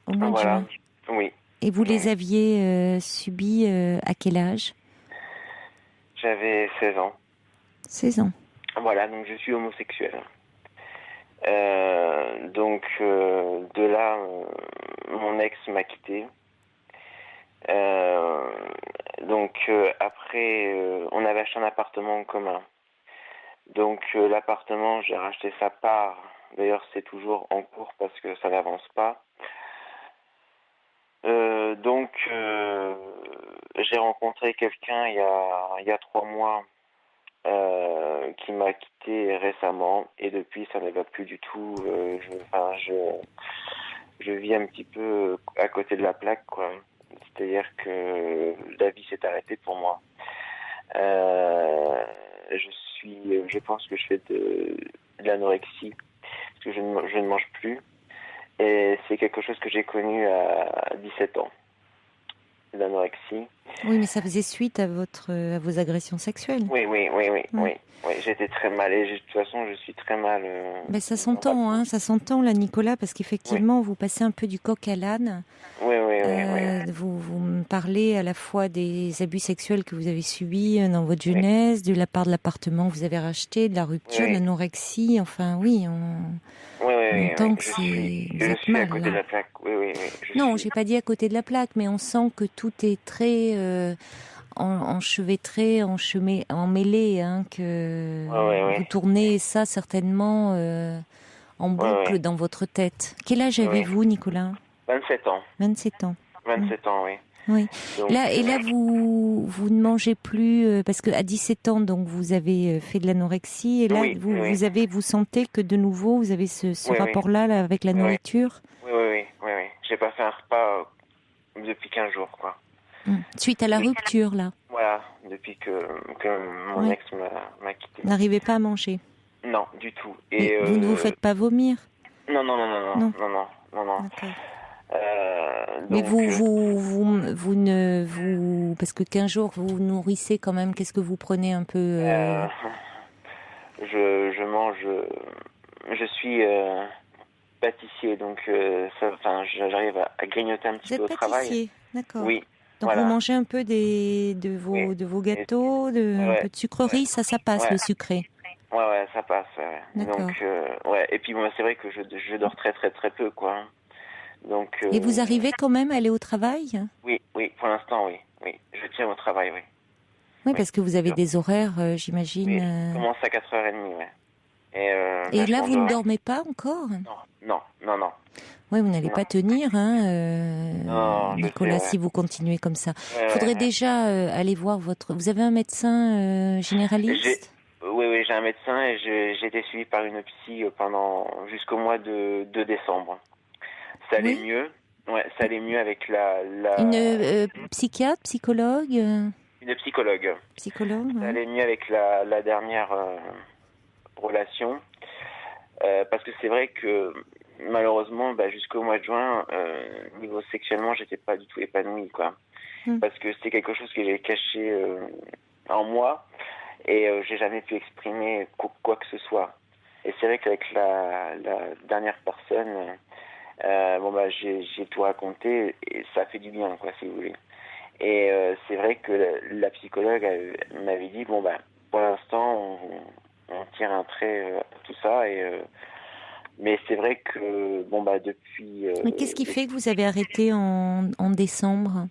Au mois de juin. Oui. Et vous les aviez subis à quel âge ? J'avais 16 ans. 16 ans. Voilà, donc je suis homosexuel. Donc de là, mon ex m'a quitté. Donc après, on avait acheté un appartement en commun. Donc l'appartement, j'ai racheté sa part. D'ailleurs, c'est toujours en cours parce que ça n'avance pas. Donc j'ai rencontré quelqu'un il y a 3 mois qui m'a quitté récemment et depuis ça ne va plus du tout. Je vis un petit peu à côté de la plaque, quoi. C'est-à-dire que la vie s'est arrêtée pour moi. Je pense que je fais de l'anorexie parce que je ne mange plus. Et c'est quelque chose que j'ai connu à 17 ans, l'anorexie. Oui, mais ça faisait suite à vos agressions sexuelles. Oui. J'étais très mal et de toute façon, je suis très mal. Mais ça s'entend, ça s'entend là, Nicolas, parce qu'effectivement, vous passez un peu du coq à l'âne. Oui. Vous me parlez à la fois des abus sexuels que vous avez subis dans votre jeunesse, de la part de l'appartement que vous avez racheté, de la rupture, de l'anorexie, enfin oui, on entend que vous êtes mal. À côté de la plaque, oui. Non, j'ai pas dit à côté de la plaque, mais on sent que tout est très enchevêtré, emmêlé, que vous tournez ça certainement en boucle dans votre tête. Quel âge avez-vous, Nicolas ? 27 ans. 27 ans. 27 ans, oui. Oui. Donc, là, vous ne mangez plus parce que à 17 ans, donc vous avez fait de l'anorexie et là, vous sentez que de nouveau vous avez ce rapport-là là, avec la nourriture. Oui. J'ai pas fait un repas depuis 15 jours, quoi. Suite à la rupture, là. Voilà, depuis que mon ex m'a quitté. Vous n'arrivez pas à manger. Non, du tout. Et vous ne vous faites pas vomir. Non. D'accord. Mais parce que 15 jours vous vous nourrissez quand même, qu'est-ce que vous prenez un peu Je mange, je suis pâtissier, donc j'arrive à grignoter un petit peu au travail. Vous êtes pâtissier, d'accord. Oui. Donc vous mangez un peu de vos gâteaux, un peu de sucreries, ça passe le sucré. Ouais, ça passe. Ouais. D'accord. Donc, ouais. Et puis moi, c'est vrai que je dors très très très peu, quoi. Donc. Et vous arrivez quand même à aller au travail? Oui, pour l'instant, oui. Je tiens au travail, oui. Oui, parce que vous avez des horaires, j'imagine. Oui, je commence à 4h30, ouais. Et là, vous ne dormez pas encore? Non. Oui, vous n'allez pas tenir, Non, Nicolas, sais, si vous continuez comme ça. Il Faudrait déjà aller voir votre... Vous avez un médecin généraliste? Oui, j'ai un médecin et j'ai été suivi par une psy jusqu'au mois de décembre. Ça allait mieux. Ouais, ça allait mieux avec Une psychiatre, psychologue Une psychologue. Psychologue, Ça allait mieux avec la dernière relation. Parce que c'est vrai que malheureusement, jusqu'au mois de juin, niveau sexuellement, j'étais pas du tout épanouie, quoi. Parce que c'était quelque chose que j'ai caché en moi et j'ai jamais pu exprimer quoi que ce soit. Et c'est vrai qu'avec la dernière personne, j'ai tout raconté et ça fait du bien, quoi, si vous voulez. Et c'est vrai que la psychologue m'avait dit, pour l'instant, on tire un trait à tout ça mais c'est vrai que depuis. Mais qu'est-ce qui fait que vous avez arrêté en décembre?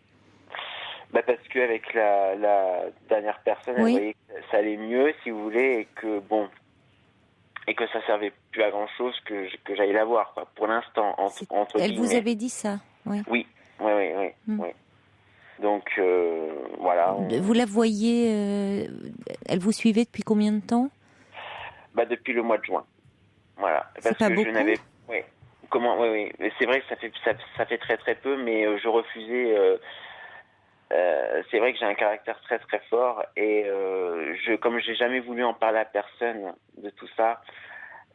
Parce qu'avec la dernière personne, elle voyait que ça allait mieux, si vous voulez, et que ça servait plus à grand chose que j'aille la voir, quoi. Pour l'instant, entre Elle guillemets. vous avait dit ça? Oui. Donc voilà. Vous la voyez, elle vous suivait depuis combien de temps? Depuis le mois de juin. Voilà. C'est pas beaucoup. Oui. Oui. C'est vrai que ça fait très très peu, mais je refusais. C'est vrai que j'ai un caractère très très fort et comme j'ai jamais voulu en parler à personne de tout ça,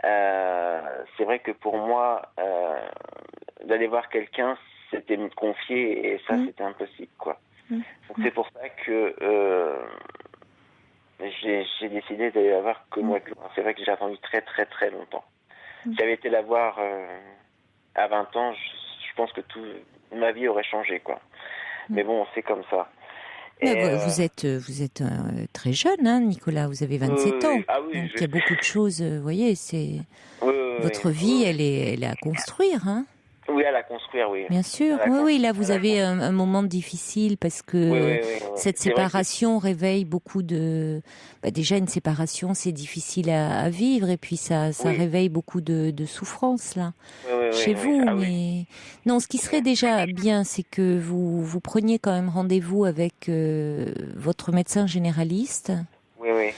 c'est vrai que pour moi, d'aller voir quelqu'un, c'était me confier et ça c'était impossible, quoi. Donc c'est pour ça que j'ai décidé d'aller la voir que moi. C'est vrai que j'ai attendu très très très longtemps. Si j'avais été la voir à 20 ans, je pense que ma vie aurait changé, quoi. Mais bon, c'est comme ça. Vous êtes très jeune, Nicolas, vous avez 27 ans. Ah, donc il y a beaucoup de choses, vous voyez, votre vie, elle est à construire, Oui, à la construire, oui. Bien sûr, là vous avez un moment difficile parce que cette séparation réveille beaucoup de... déjà une séparation c'est difficile à vivre et puis ça réveille beaucoup de souffrance là chez vous. Mais non, ce qui serait déjà bien c'est que vous preniez quand même rendez-vous avec votre médecin généraliste. Oui.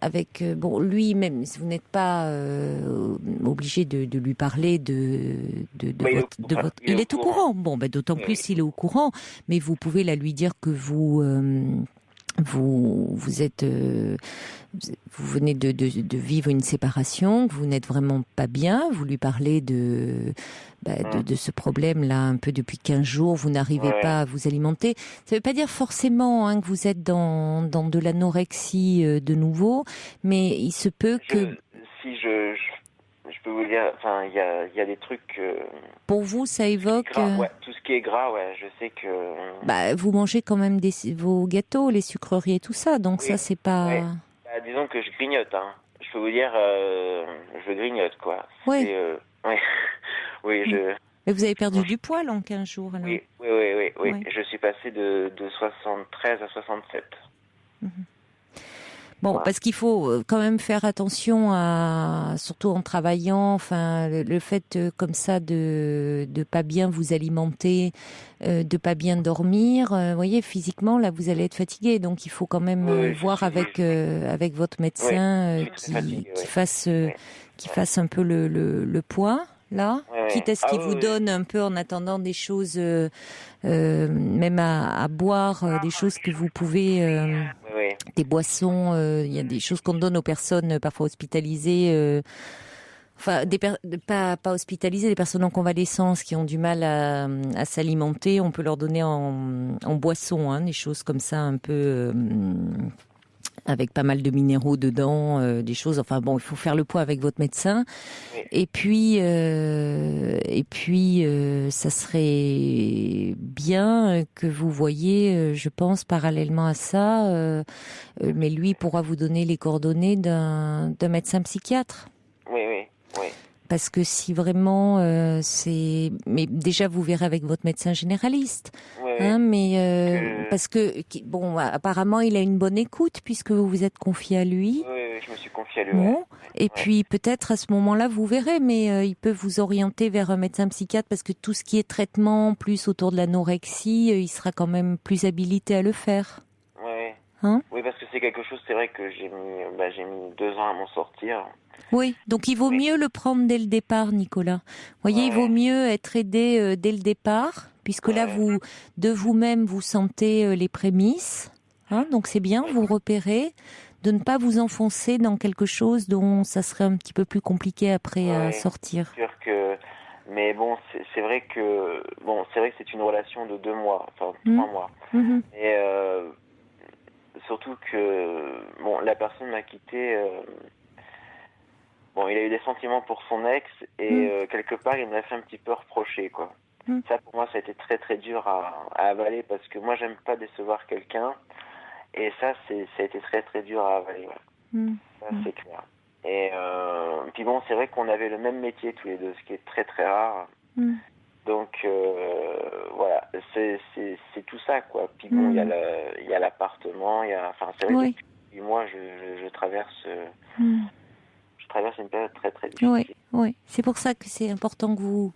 Avec lui même vous n'êtes pas obligé de lui parler de votre il est au courant. D'autant plus s'il est au courant, mais vous pouvez lui dire que vous venez de vivre une séparation, que vous n'êtes vraiment pas bien, vous lui parlez de ce problème-là un peu depuis 15 jours, vous n'arrivez pas à vous alimenter. Ça ne veut pas dire forcément que vous êtes dans de l'anorexie de nouveau, mais il se peut que... Si je peux vous dire, il y a des trucs... Pour vous, ça évoque... tout ce qui est gras, je sais que... vous mangez quand même vos gâteaux, les sucreries et tout ça, donc ça, c'est pas... disons que je grignote, Je peux vous dire, je grignote, quoi. Oui. Oui, Mais vous avez perdu du poids, là, en 15 jours, alors. Oui. Je suis passé de 73 à 67. Parce qu'il faut quand même faire attention surtout en travaillant, le fait comme ça de pas bien vous alimenter, de pas bien dormir, vous voyez, physiquement là vous allez être fatigué, donc il faut quand même voir avec votre médecin qui fasse un peu le poids là, quitte à ce qu'il vous donne un peu en attendant des choses même à boire, des choses que vous pouvez des boissons, il y a des choses qu'on donne aux personnes parfois hospitalisées, pas hospitalisées, des personnes en convalescence qui ont du mal à s'alimenter, on peut leur donner en boisson, des choses comme ça un peu avec pas mal de minéraux dedans, des choses. Enfin bon, il faut faire le point avec votre médecin. Oui. Et puis, ça serait bien que vous voyiez, je pense, parallèlement à ça, mais lui pourra vous donner les coordonnées d'un médecin psychiatre. Oui, oui, oui. Parce que si vraiment c'est, mais déjà vous verrez avec votre médecin généraliste, Oui, hein, mais Que- parce que bon, apparemment il a une bonne écoute puisque vous vous êtes confié à lui. Oui, oui, je me suis confié à lui. Bon, Ouais. et puis peut-être à ce moment-là vous verrez, mais il peut vous orienter vers un médecin psychiatre parce que tout ce qui est traitement plus autour de l'anorexie, il sera quand même plus habilité à le faire. Oui. Hein? Oui, parce que c'est quelque chose, c'est vrai que j'ai mis 2 ans à m'en sortir. Oui, donc il vaut Oui. mieux le prendre dès le départ, Nicolas. Voyez, il vaut mieux être aidé dès le départ, puisque là, Ouais. vous, de vous-même, vous sentez les prémices. Hein, donc c'est bien, vous repérez, de ne pas vous enfoncer dans quelque chose dont ça serait un petit peu plus compliqué après à Ouais. sortir. Sûr que, mais bon, c'est vrai que c'est une relation de 2 mois, enfin 3 mois. Mhm. Et surtout que bon, la personne m'a quitté. Bon, il a eu des sentiments pour son ex et quelque part, il me l'a fait un petit peu reprocher, quoi. Mm. Ça, pour moi, ça a été très très dur à avaler parce que moi, j'aime pas décevoir quelqu'un et ça a été très très dur à avaler. Ouais. Mm. Ça, c'est clair. Et puis bon, c'est vrai qu'on avait le même métier tous les deux, ce qui est très très rare. Mm. Donc voilà, c'est tout ça, quoi. Puis bon, il y a l'appartement, enfin, c'est vrai Oui. que depuis moi, je traverse. Mm. Je traverse une période très très difficile. Oui, oui. C'est pour ça que c'est important que vous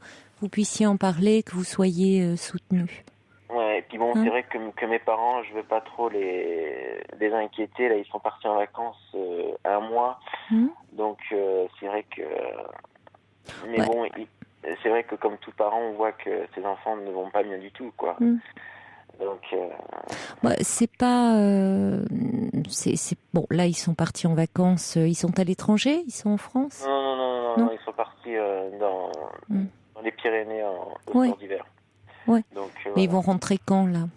puissiez en parler, que vous soyez soutenu. Ouais, et puis bon, c'est vrai que mes parents, je veux pas trop les inquiéter. Là, ils sont partis en vacances 1 mois. Donc, c'est vrai que... Mais Ouais. bon, c'est vrai que comme tout parent, on voit que ses enfants ne vont pas bien du tout, quoi. Donc... Bah, c'est pas... c'est bon, là, ils sont partis en vacances. Ils sont à l'étranger? Ils sont en France? Non, ils sont partis dans les Pyrénées au sport d'hiver. Ouais. Donc, Mais ils vont rentrer quand, là?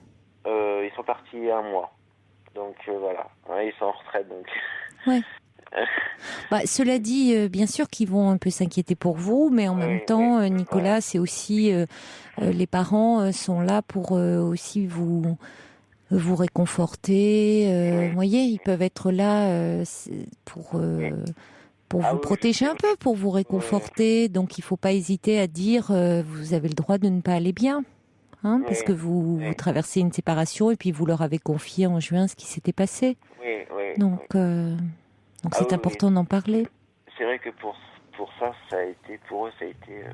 ils sont partis 1 mois. Donc, voilà. Ouais, ils sont en retraite, donc... Ouais. Bah, cela dit, bien sûr qu'ils vont un peu s'inquiéter pour vous, mais en même temps, Nicolas, c'est aussi... les parents sont là pour aussi vous réconforter. Vous voyez, ils peuvent être là pour vous protéger un peu, pour vous réconforter. Donc, il faut pas hésiter à dire vous avez le droit de ne pas aller bien. Hein, parce que vous traversez une séparation et puis vous leur avez confié en juin ce qui s'était passé. Donc c'est important d'en parler. C'est vrai que pour ça, pour eux, ça a été...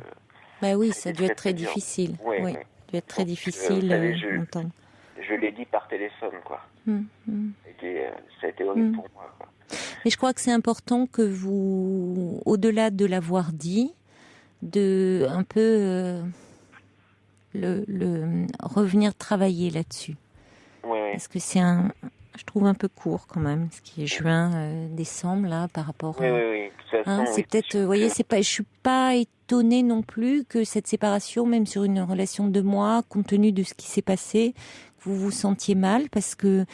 Bah oui, ça a dû être très difficile. Oui. Ça a dû être très difficile vous savez, d'entendre. Je l'ai dit par téléphone, quoi. Ça a été horrible pour moi, quoi. Mais je crois que c'est important que vous, au-delà de l'avoir dit, de un peu le revenir travailler là-dessus. Parce que je trouve un peu court quand même, ce qui est juin, décembre là, par rapport. Oui. De toute façon, c'est peut-être, vous voyez, je suis pas étonnée non plus que cette séparation, même sur une relation de 2 mois, compte tenu de ce qui s'est passé, que vous vous sentiez mal, parce que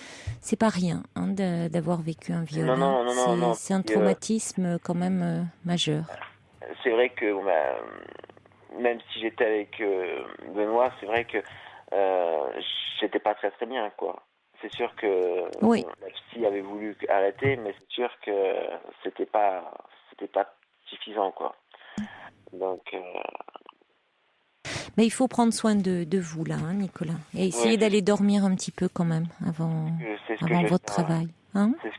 c'est pas rien d'avoir vécu un viol. Non. C'est un traumatisme quand même majeur. C'est vrai que même si j'étais avec Benoît, c'est vrai que j'étais pas très très bien, quoi. C'est sûr que la psy avait voulu arrêter, mais c'est sûr que c'était pas suffisant, quoi. Donc. Mais il faut prendre soin de vous là, hein, Nicolas, et essayer d'aller dormir un petit peu quand même avant votre travail. Hein, c'est ce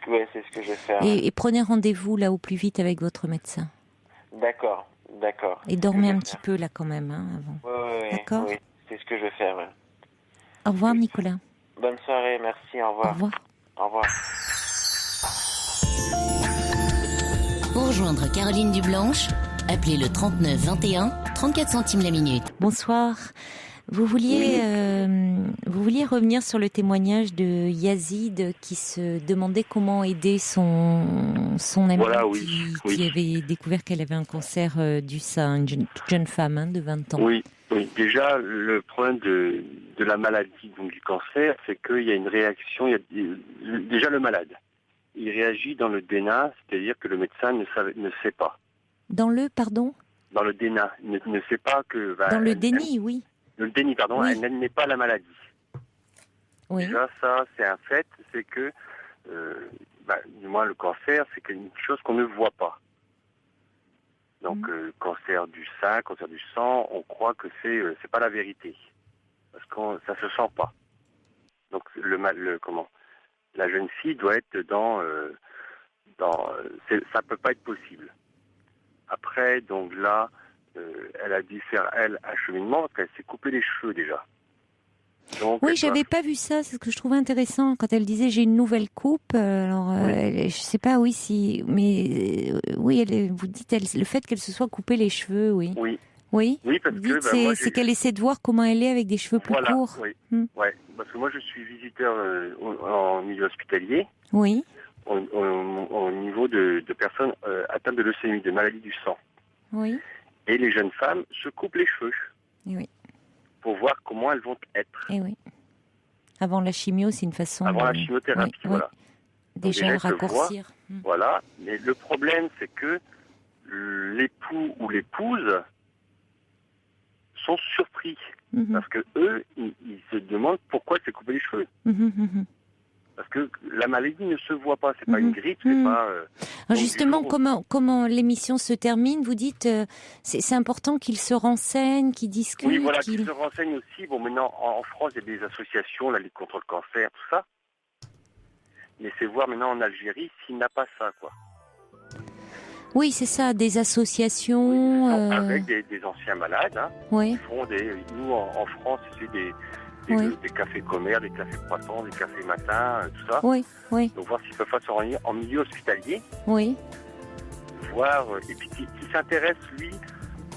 que je vais faire. Et prenez rendez-vous là au plus vite avec votre médecin. D'accord. Et dormez un petit peu là quand même, hein, avant. D'accord. Oui, c'est ce que je vais faire. Ouais. Au revoir, Nicolas. Bonne soirée, merci, au revoir. Au revoir. Au revoir. Pour rejoindre Caroline Dublanche, appelez le 39 21, 34 centimes la minute. Bonsoir. Vous vouliez revenir sur le témoignage de Yazid qui se demandait comment aider son amie qui avait découvert qu'elle avait un cancer du sein, une toute jeune femme de 20 ans. Oui. Déjà, le problème de la maladie, donc du cancer, c'est qu'il y a une réaction, déjà le malade. il réagit dans le déni, c'est-à-dire que le médecin ne sait pas. Dans le, pardon? Dans le déni, ne sait pas que... Dans le déni, oui. Le déni, pardon, Oui. elle n'admet pas la maladie. Oui. Déjà, ça, c'est un fait, c'est que, du moins le cancer, c'est une chose qu'on ne voit pas. Donc, cancer du sein, cancer du sang, on croit que c'est pas la vérité. Parce que ça se sent pas. Donc, la jeune fille doit être ça peut pas être possible. Après, donc là, elle a dû faire, un cheminement parce qu'elle s'est coupé les cheveux déjà. Donc, Oui, j'avais pas vu ça, c'est ce que je trouvais intéressant quand elle disait j'ai une nouvelle coupe. Alors, je sais pas, oui, si, mais oui, vous dites le fait qu'elle se soit coupé les cheveux, oui. Oui. Oui. Oui, parce Vous que dites, c'est qu'elle essaie de voir comment elle est avec des cheveux plus courts. Oui. Ouais, parce que moi je suis visiteur en milieu hospitalier. Oui. Au niveau de personnes atteintes de leucémie, de maladie du sang. Oui. Et les jeunes femmes se coupent les cheveux. Et oui. Pour voir comment elles vont être. Et oui. Avant la chimio, c'est une façon. Avant la chimiothérapie, voilà. Déjà raccourcir. Voilà. Mais le problème, c'est que l'époux ou l'épouse sont surpris. Parce que eux, ils se demandent pourquoi elle s'est coupé les cheveux. Parce que la maladie ne se voit pas, c'est pas une grippe, c'est pas... Alors justement, comment l'émission se termine? Vous dites, c'est important qu'ils se renseignent, qu'ils discutent. Oui, voilà, qu'ils se renseignent aussi. Bon, maintenant, en France, il y a des associations, la Ligue contre le cancer, tout ça. Mais c'est voir maintenant en Algérie s'il n'a pas ça, quoi. Oui, c'est ça, des associations... Oui, avec des anciens malades, hein. Oui. Ils font nous, en France, c'est des cafés commères, des cafés croissants, des cafés matins, tout ça. Oui, oui. Donc voir s'ils peuvent pas se rendre en milieu hospitalier. Oui. Voir, et puis qui s'intéresse, lui,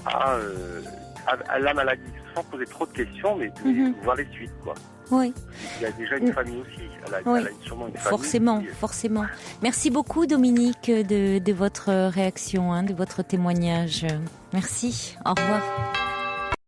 à la maladie, sans poser trop de questions, mais voir les suites, quoi. Oui. Il y a déjà une famille aussi. Elle a sûrement une famille. Forcément. Merci beaucoup, Dominique, de votre réaction, de votre témoignage. Merci. Au revoir.